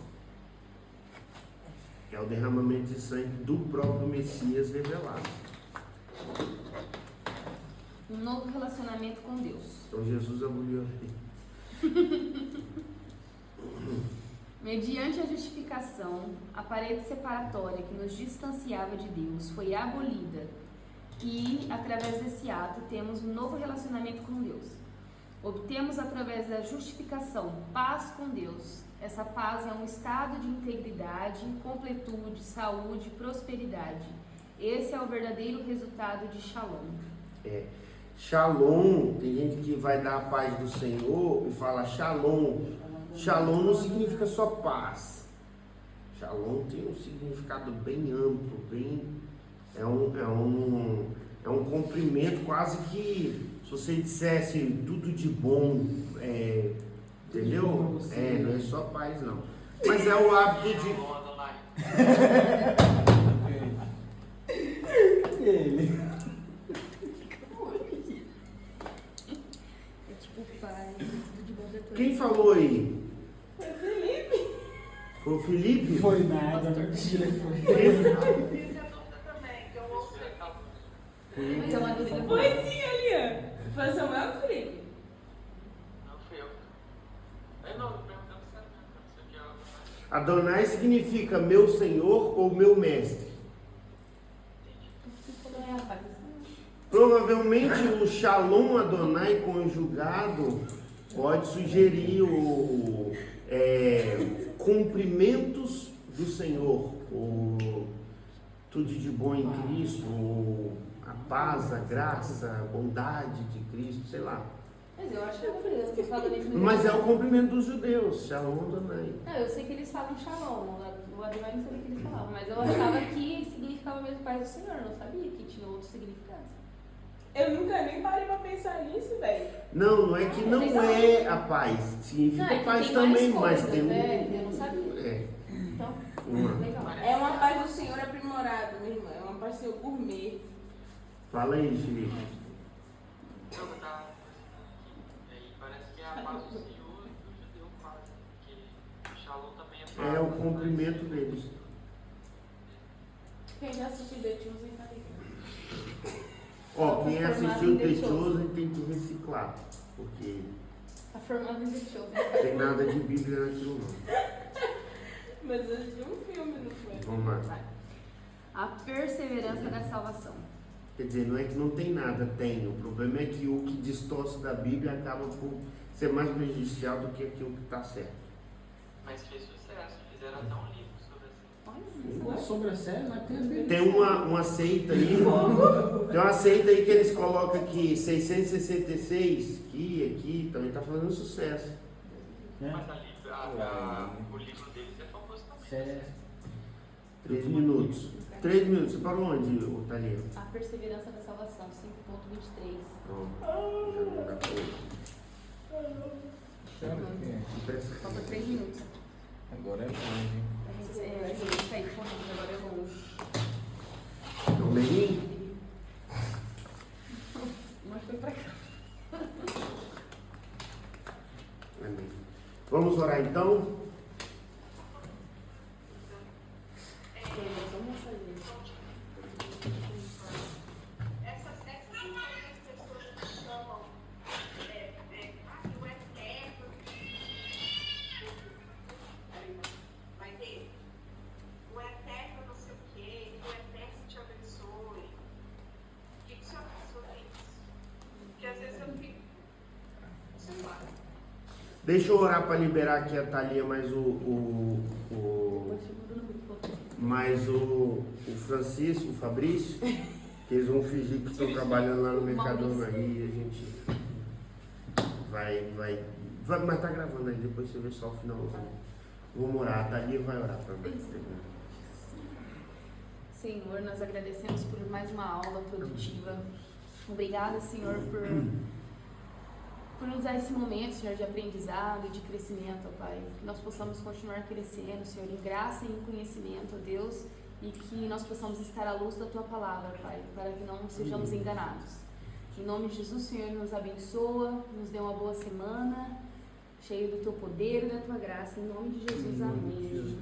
é o derramamento de sangue do próprio Messias revelado. Um novo relacionamento com Deus. Então Jesus aboliu a lei. Mediante a justificação, a parede separatória que nos distanciava de Deus foi abolida e, através desse ato, temos um novo relacionamento com Deus. Obtemos, através da justificação, paz com Deus. Essa paz é um estado de integridade, completude, saúde, prosperidade. Esse é o verdadeiro resultado de Shalom. Shalom, tem gente que vai dar a paz do Senhor e fala Shalom. Shalom não significa só paz. Shalom tem um significado bem amplo, é um cumprimento quase que, se você dissesse tudo de bom, entendeu? Não é só paz não. Mas é o hábito de... Ele. É tipo paz, tudo de bom pra todos. Quem falou aí? Foi o Felipe. Foi o Felipe? Foi nada, mentira, foi. Fiz a dúvida também, que eu ouço. Mas é uma dúvida. Foi sim ali, ó. Foi o Samuel ou o Felipe? Não fui eu. Não, perguntando se aqui é algo mais. Adonai significa meu Senhor ou meu mestre. Provavelmente o Shalom Adonai conjugado pode sugerir o cumprimentos do Senhor, o tudo de bom em Cristo, a paz, a graça, a bondade de Cristo, sei lá. Mas eu acho que é por isso que fala mesmo. Mas é o cumprimento dos judeus, Shalom Adonai. Eu sei que eles falam Shalom, o Adonai não sabia que eles falavam, mas eu achava que significava mesmo paz do Senhor, não sabia que tinha outro significado. Eu nunca nem parei pra pensar nisso, velho. Não é que não é a paz, significa Não, é que paz tem também, mais mas coisas, tem eu não sabia. Então, uma. legal. É uma paz do Senhor aprimorado, minha irmã. É uma apareceu gourmet. Fala aí, Felipe. Não, eu tava pensando aqui, e parece que é a paz do Senhor e do judeu quase, porque o Shalom também é paz. É o cumprimento deles. Quem já assistiu The Chosen tá ligado. Ó, quem Formado assistiu em The The Chosen tem que reciclar, porque Tá formado em The Chosen. não tem nada de Bíblia naquilo não. Mas eu assisti um filme, não foi? Vamos lá. Vai. A perseverança da salvação. Quer dizer, não é que não tem nada, tem. O problema é que o que distorce da Bíblia acaba por ser mais prejudicial do que aquilo que está certo. Mas fez sucesso, fizeram até um livro sobre assim. Não é sobre a série, mas tem a ver. Tem uma seita aí, tem uma seita aí que eles colocam aqui, 666, aqui, também está fazendo sucesso. É. Mas o livro deles é famoso também. Sério. 3 minutos. 3 minutos. Você parou onde, Thalia? A perseverança da salvação, 5.23. Pronto. Já não dá pra- Falta 3 minutos. Agora é longe, hein? É, isso aí, correndo, agora é longe. Então, Merim? Mas foi pra cá. Amém. Vamos orar então? Vamos fazer. Essas pessoas que chamam o eterno. Vai ter o eterno não sei o quê, que o eterno te abençoe. O que o senhor acha sobre isso? Porque às vezes eu fico, sei lá. Deixa eu orar para liberar aqui a Thalia, mas o Francisco, o Fabrício, que eles vão fingir que estão trabalhando lá no Mercadona aí, a gente vai, mas tá gravando aí, depois você vê só o finalzinho. Vamos orar, a Thalia vai orar também. Senhor, nós agradecemos por mais uma aula produtiva. Obrigada, Senhor, por nos dar esse momento, Senhor, de aprendizado e de crescimento, ó Pai. Que nós possamos continuar crescendo, Senhor, em graça e em conhecimento, ó Deus, e que nós possamos estar à luz da Tua palavra, Pai, para que não sejamos enganados. Em nome de Jesus, Senhor, nos abençoa, nos dê uma boa semana, cheio do Teu poder e da Tua graça. Em nome de Jesus, amém.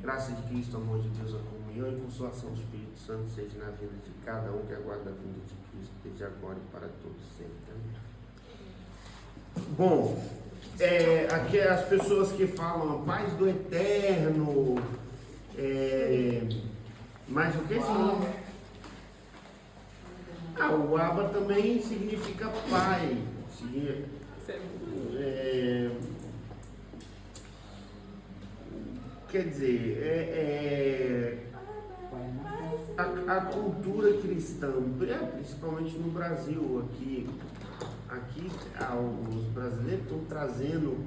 Graça de Cristo, amor de Deus, a comunhão e consolação do Espírito Santo seja na vida de cada um que aguarda a vinda de Cristo, desde agora e para todos sempre. Amém. Bom, aqui as pessoas que falam a paz do eterno, mas o que significa? O Abba também significa pai. Quer dizer, a cultura cristã, principalmente no Brasil, aqui os brasileiros estão trazendo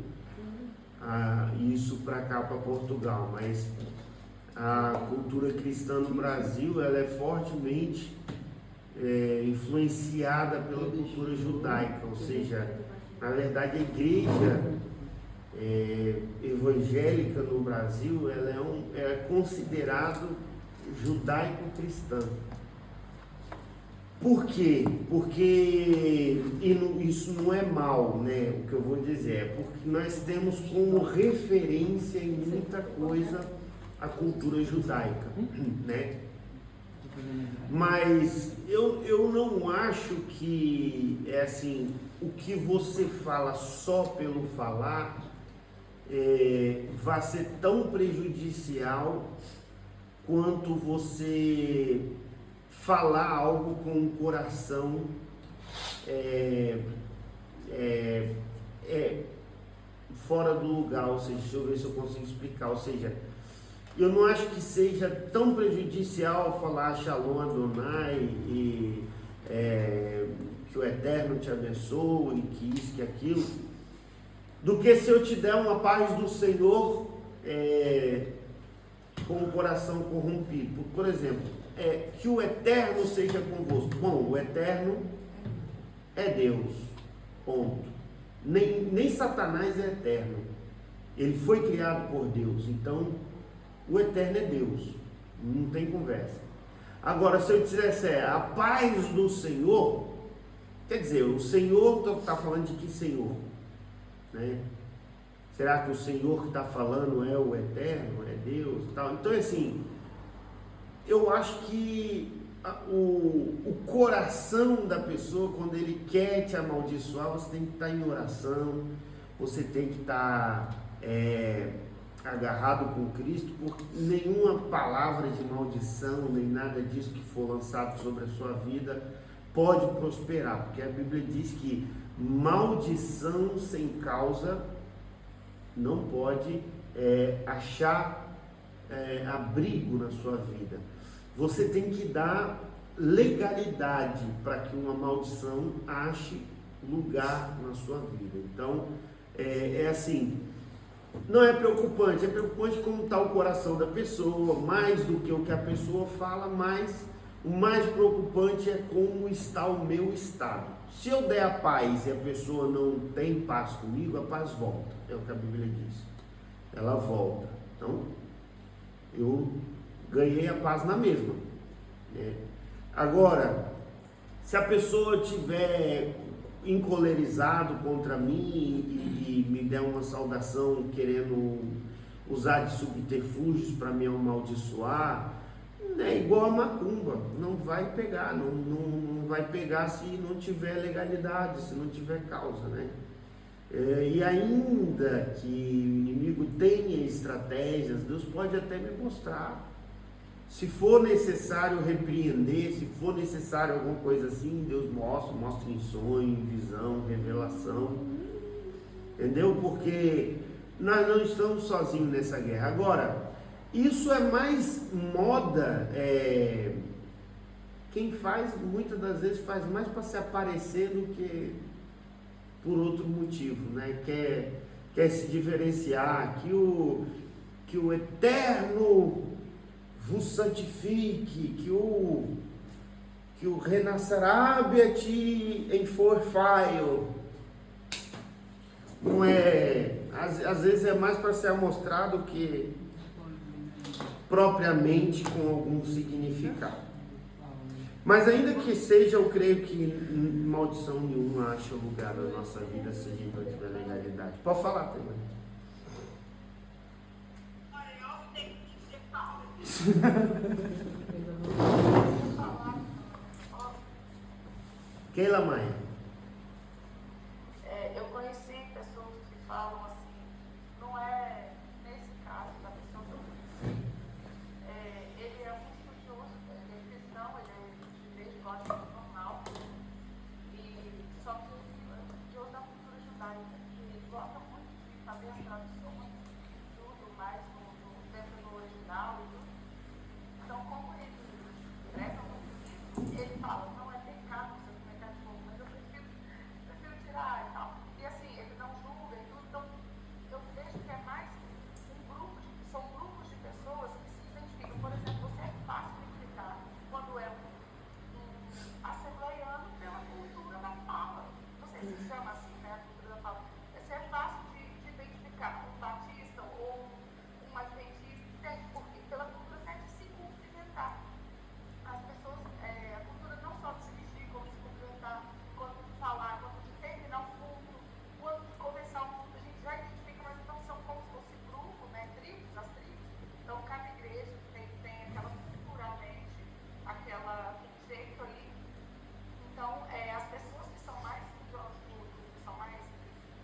isso para cá, para Portugal, mas a cultura cristã no Brasil ela é fortemente influenciada pela cultura judaica, ou seja, na verdade a igreja evangélica no Brasil ela é considerado judaico-cristã. Por quê? Porque isso não é mal, né? O que eu vou dizer é porque nós temos como referência em muita coisa a cultura judaica, né? Mas eu não acho que assim, o que você fala só pelo falar vai ser tão prejudicial quanto você falar algo com o coração fora do lugar, ou seja, deixa eu ver se eu consigo explicar, ou seja, eu não acho que seja tão prejudicial falar Shalom Adonai e que o Eterno te abençoe, que isso, que aquilo, do que se eu te der uma paz do Senhor com o coração corrompido. Por exemplo, que o Eterno seja convosco. Bom, o Eterno é Deus, ponto. Nem Satanás é eterno. Ele foi criado por Deus, então o Eterno é Deus. Não tem conversa. Agora, se eu dissesse a paz do Senhor, quer dizer, o Senhor está falando de que Senhor? Né? Será que o Senhor que está falando é o Eterno, é Deus? Tal? Então, assim, eu acho que o coração da pessoa, quando ele quer te amaldiçoar, você tem que estar em oração, você tem que estar agarrado com Cristo, porque nenhuma palavra de maldição, nem nada disso que for lançado sobre a sua vida pode prosperar, porque a Bíblia diz que maldição sem causa não pode achar abrigo na sua vida. Você tem que dar legalidade para que uma maldição ache lugar na sua vida. Então, assim, não é preocupante como está o coração da pessoa, mais do que o que a pessoa fala, mas o mais preocupante é como está o meu estado. Se eu der a paz e a pessoa não tem paz comigo, a paz volta, é o que a Bíblia diz, ela volta. Então, eu ganhei a paz na mesma, né? Agora, se a pessoa tiver encolerizado contra mim e me der uma saudação querendo usar de subterfúgios para me amaldiçoar, é igual a macumba, não vai pegar, não vai pegar se não tiver legalidade, se não tiver causa, né? E ainda que o inimigo tenha estratégias, Deus pode até me mostrar. Se for necessário repreender, se for necessário alguma coisa assim, Deus mostra em sonho, em visão, revelação. Entendeu? Porque nós não estamos sozinhos nessa guerra. Agora, isso é mais moda, quem faz, muitas das vezes, faz mais para se aparecer do que por outro motivo, né? Quer se diferenciar, que o Eterno vos santifique, que o renascerá te enforfaio. Não é, às vezes é mais para ser mostrado que propriamente com algum significado. Mas ainda que seja, eu creio que maldição nenhuma acha lugar na nossa vida se a gente não tiver legalidade. Pode falar, Taylor. Keila Maia. Eu conheci pessoas que falam assim, não é nesse caso da pessoa que eu conheci, ele é um estudioso, ele é cristão, ele é de gosta do normal, só que de outra cultura judaica, que gosta muito de saber as traduções, tudo mais dentro do original e tudo. Então, como ele prega muito isso, ele fala, não é pecado você cometer de fogo, mas eu prefiro tirar e tal. E assim, ele não julga e tudo, então eu vejo que é mais são grupos de pessoas que se identificam. Por exemplo, você é fácil identificar quando é um assembleiano pela cultura da fala. Não sei se chama assim, né, a cultura da fala. Você é fácil de identificar um batista ou um adventista, porque pela cultura até de se cumprimentar. As pessoas, a cultura não só de se vestir, como se cumprimentar, quando de falar, quando de terminar um culto, quando de começar um culto, a gente já identifica, mas então são como se fosse grupo, né, tribos, as tribos. Então, cada igreja tem aquela culturalmente, aquele jeito ali. Então, as pessoas que são mais estudiosas do culto, que são mais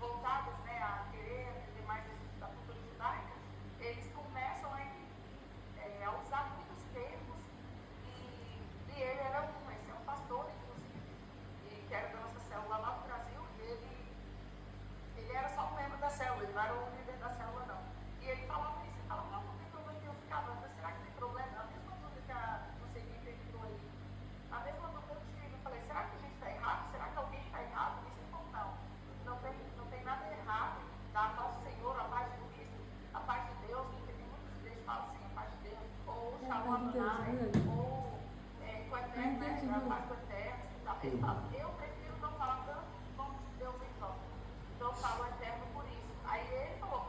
voltadas, né, a querer aprender mais da cultura judaica, eles começam a usar muitos termos e ele era esse é um pastor, inclusive, e que era da nossa célula lá no Brasil, e ele era só um membro da célula, ele não era o líder da célula, não. E ele falava isso, ele falava, não tem problema, eu ficava, mas será que tem problema? A mesma dúvida que não sei quem perguntou aí, a mesma dúvida eu tive, eu falei, será que a gente está errado? Será que alguém está errado? E ele falou, não tem nada errado em dar ao Senhor a paz de Cristo, a paz de Deus, porque tem muitas igrejas que falam assim, a paz de Deus, ou Shalom Adonai, ou com o Eterno, né, a paz do Eterno. Ele fala, eu prefiro não falar tanto nome de Deus em vão, então eu falo Eterno por isso. Aí ele falou,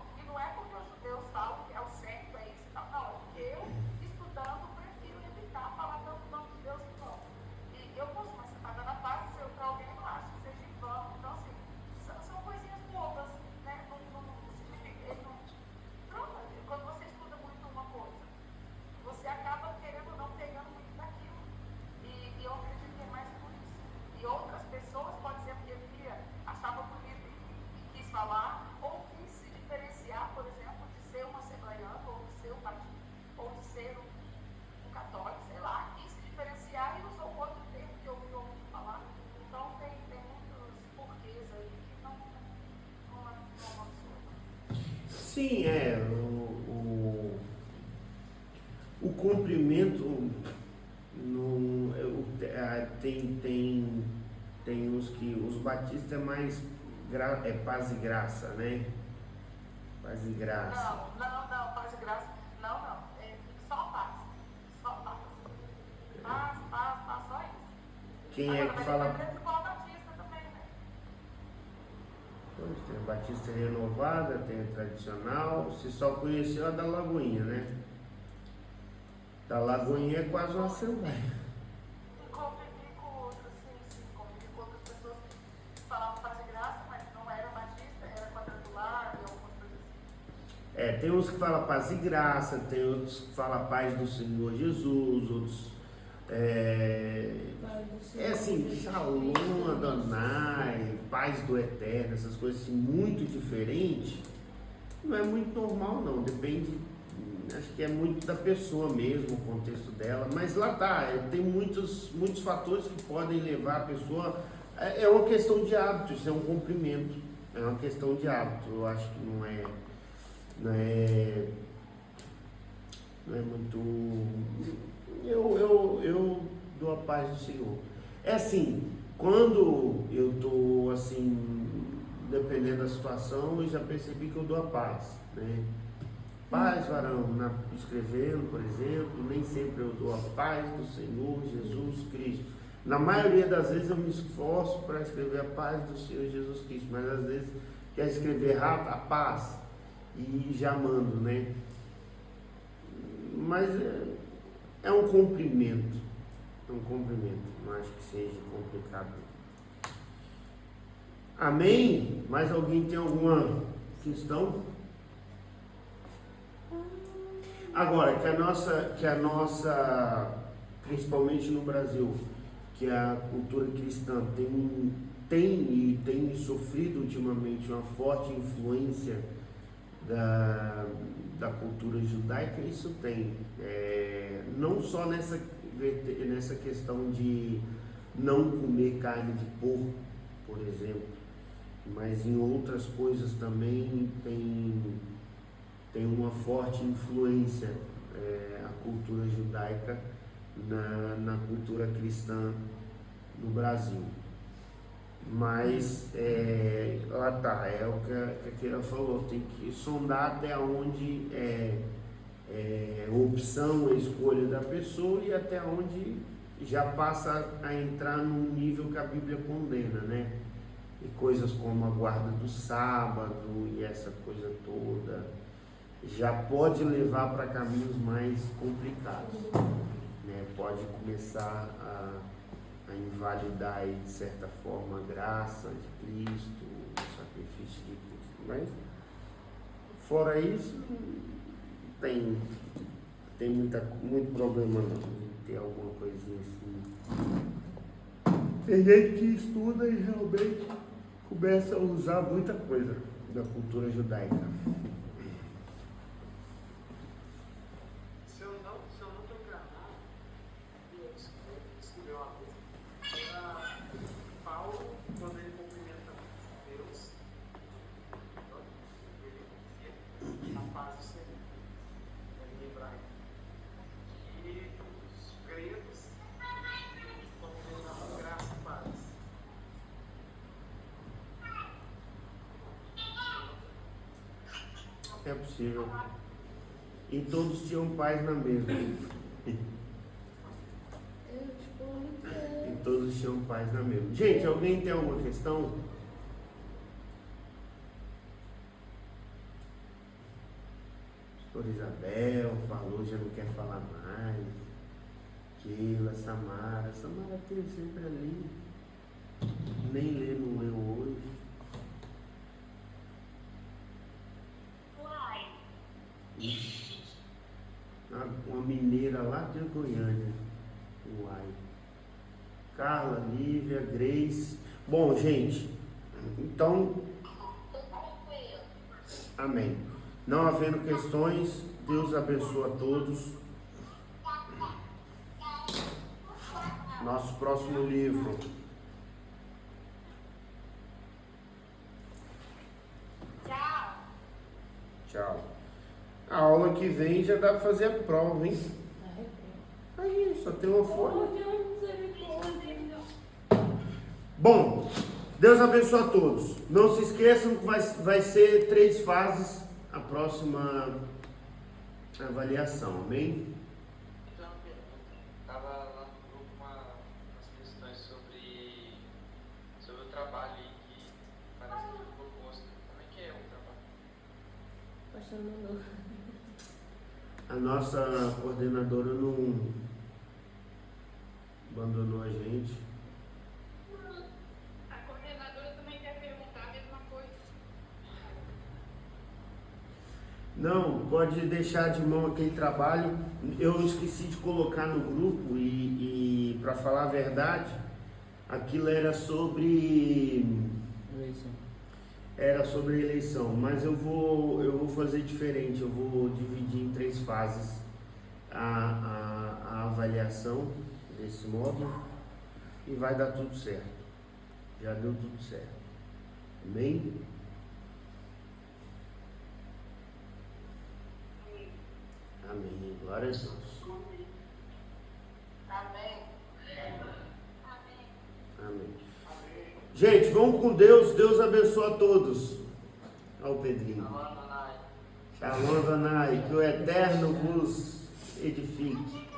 Sim, o cumprimento tem uns que os batistas é mais paz e graça, né? Paz e graça. Não, paz e graça. Não. É só paz. Só paz. Paz, só isso. Quem é que fala? Mas é igual batista também, né? Pois, tem a Batista Renovada, tem a tradicional. Você só conheceu a da Lagoinha, né? Da Lagoinha é quase uma assembleia. Convivi com outras, sim. Convivi com outras pessoas que falavam paz e graça, mas não era batista, era quadrangular e algumas coisas assim. Tem uns que falam paz e graça, tem outros que falam paz do Senhor Jesus, outros. Assim, Shalom, Adonai, paz do Eterno, essas coisas assim, muito diferentes. Não é muito normal, não. Depende, acho que é muito da pessoa mesmo, o contexto dela. Mas lá tá, tem muitos fatores que podem levar a pessoa. É uma questão de hábito, isso é um cumprimento. É uma questão de hábito. Eu acho que não é muito. Eu dou a paz do Senhor. É assim, quando eu estou assim, dependendo da situação, eu já percebi que eu dou a paz, né? Paz, varão, escrevendo, por exemplo, nem sempre eu dou a paz do Senhor Jesus Cristo. Na maioria das vezes eu me esforço para escrever a paz do Senhor Jesus Cristo, mas às vezes quer escrever rápido a paz e já mando, né? Mas é um cumprimento, não acho que seja complicado. Amém? Mais alguém tem alguma questão? Agora, que a nossa, principalmente no Brasil, que a cultura cristã tem sofrido ultimamente uma forte influência da cultura judaica, isso tem. Não só nessa questão de não comer carne de porco, por exemplo, mas em outras coisas também tem uma forte influência a cultura judaica na cultura cristã no Brasil. Mas lá tá, é o que a Keila falou, tem que sondar até onde é opção, a escolha da pessoa e até onde já passa a entrar num nível que a Bíblia condena, né? E coisas como a guarda do sábado e essa coisa toda já pode levar para caminhos mais complicados, né? Pode começar a invalidar aí, de certa forma, a graça de Cristo, o sacrifício de Cristo. Mas fora isso, não tem muito problema não, de ter alguma coisinha assim. Tem gente que estuda e realmente começa a usar muita coisa da cultura judaica. Se eu não estou enganado, eu escrevi uma vez, era Paulo, quando ele cumprimenta Deus, ele dizia a paz do Senhor, em hebraico. E os gregos combinavam graça e paz. É possível. E todos tinham paz na mesma. E todos tinham paz na mesma. Gente, alguém tem alguma questão? Pastor Isabel falou, já não quer falar mais. Keila, Samara esteve sempre ali. Nem lê, não leu hoje. Uma mineira lá de Goiânia. Uai. Carla, Lívia, Grace. Bom, gente, então, amém. Não havendo questões, Deus abençoa a todos. Nosso próximo livro. Tchau. Tchau. A aula que vem já dá pra fazer a prova, hein? Aí, só tem uma folha. Bom, Deus abençoe a todos. Não se esqueçam que vai ser 3 fases a próxima avaliação, amém? Então, estava lá no grupo umas questões sobre o trabalho aí que parece que foi proposto. Como é que é o trabalho? Pastor mandou. A nossa coordenadora não abandonou a gente. A coordenadora também quer perguntar a mesma coisa. Não, pode deixar de mão aquele trabalho. Eu esqueci de colocar no grupo e para falar a verdade, aquilo era sobre eleição, mas eu vou fazer diferente. Eu vou dividir em 3 fases a avaliação desse módulo e vai dar tudo certo. Já deu tudo certo. Amém? Amém. Glória a Deus. Amém. Amém. Gente, vamos com Deus. Deus abençoe a todos. Olha o Pedrinho. Shalom, Adonai. Shalom, Adonai. Que o Eterno vos edifique.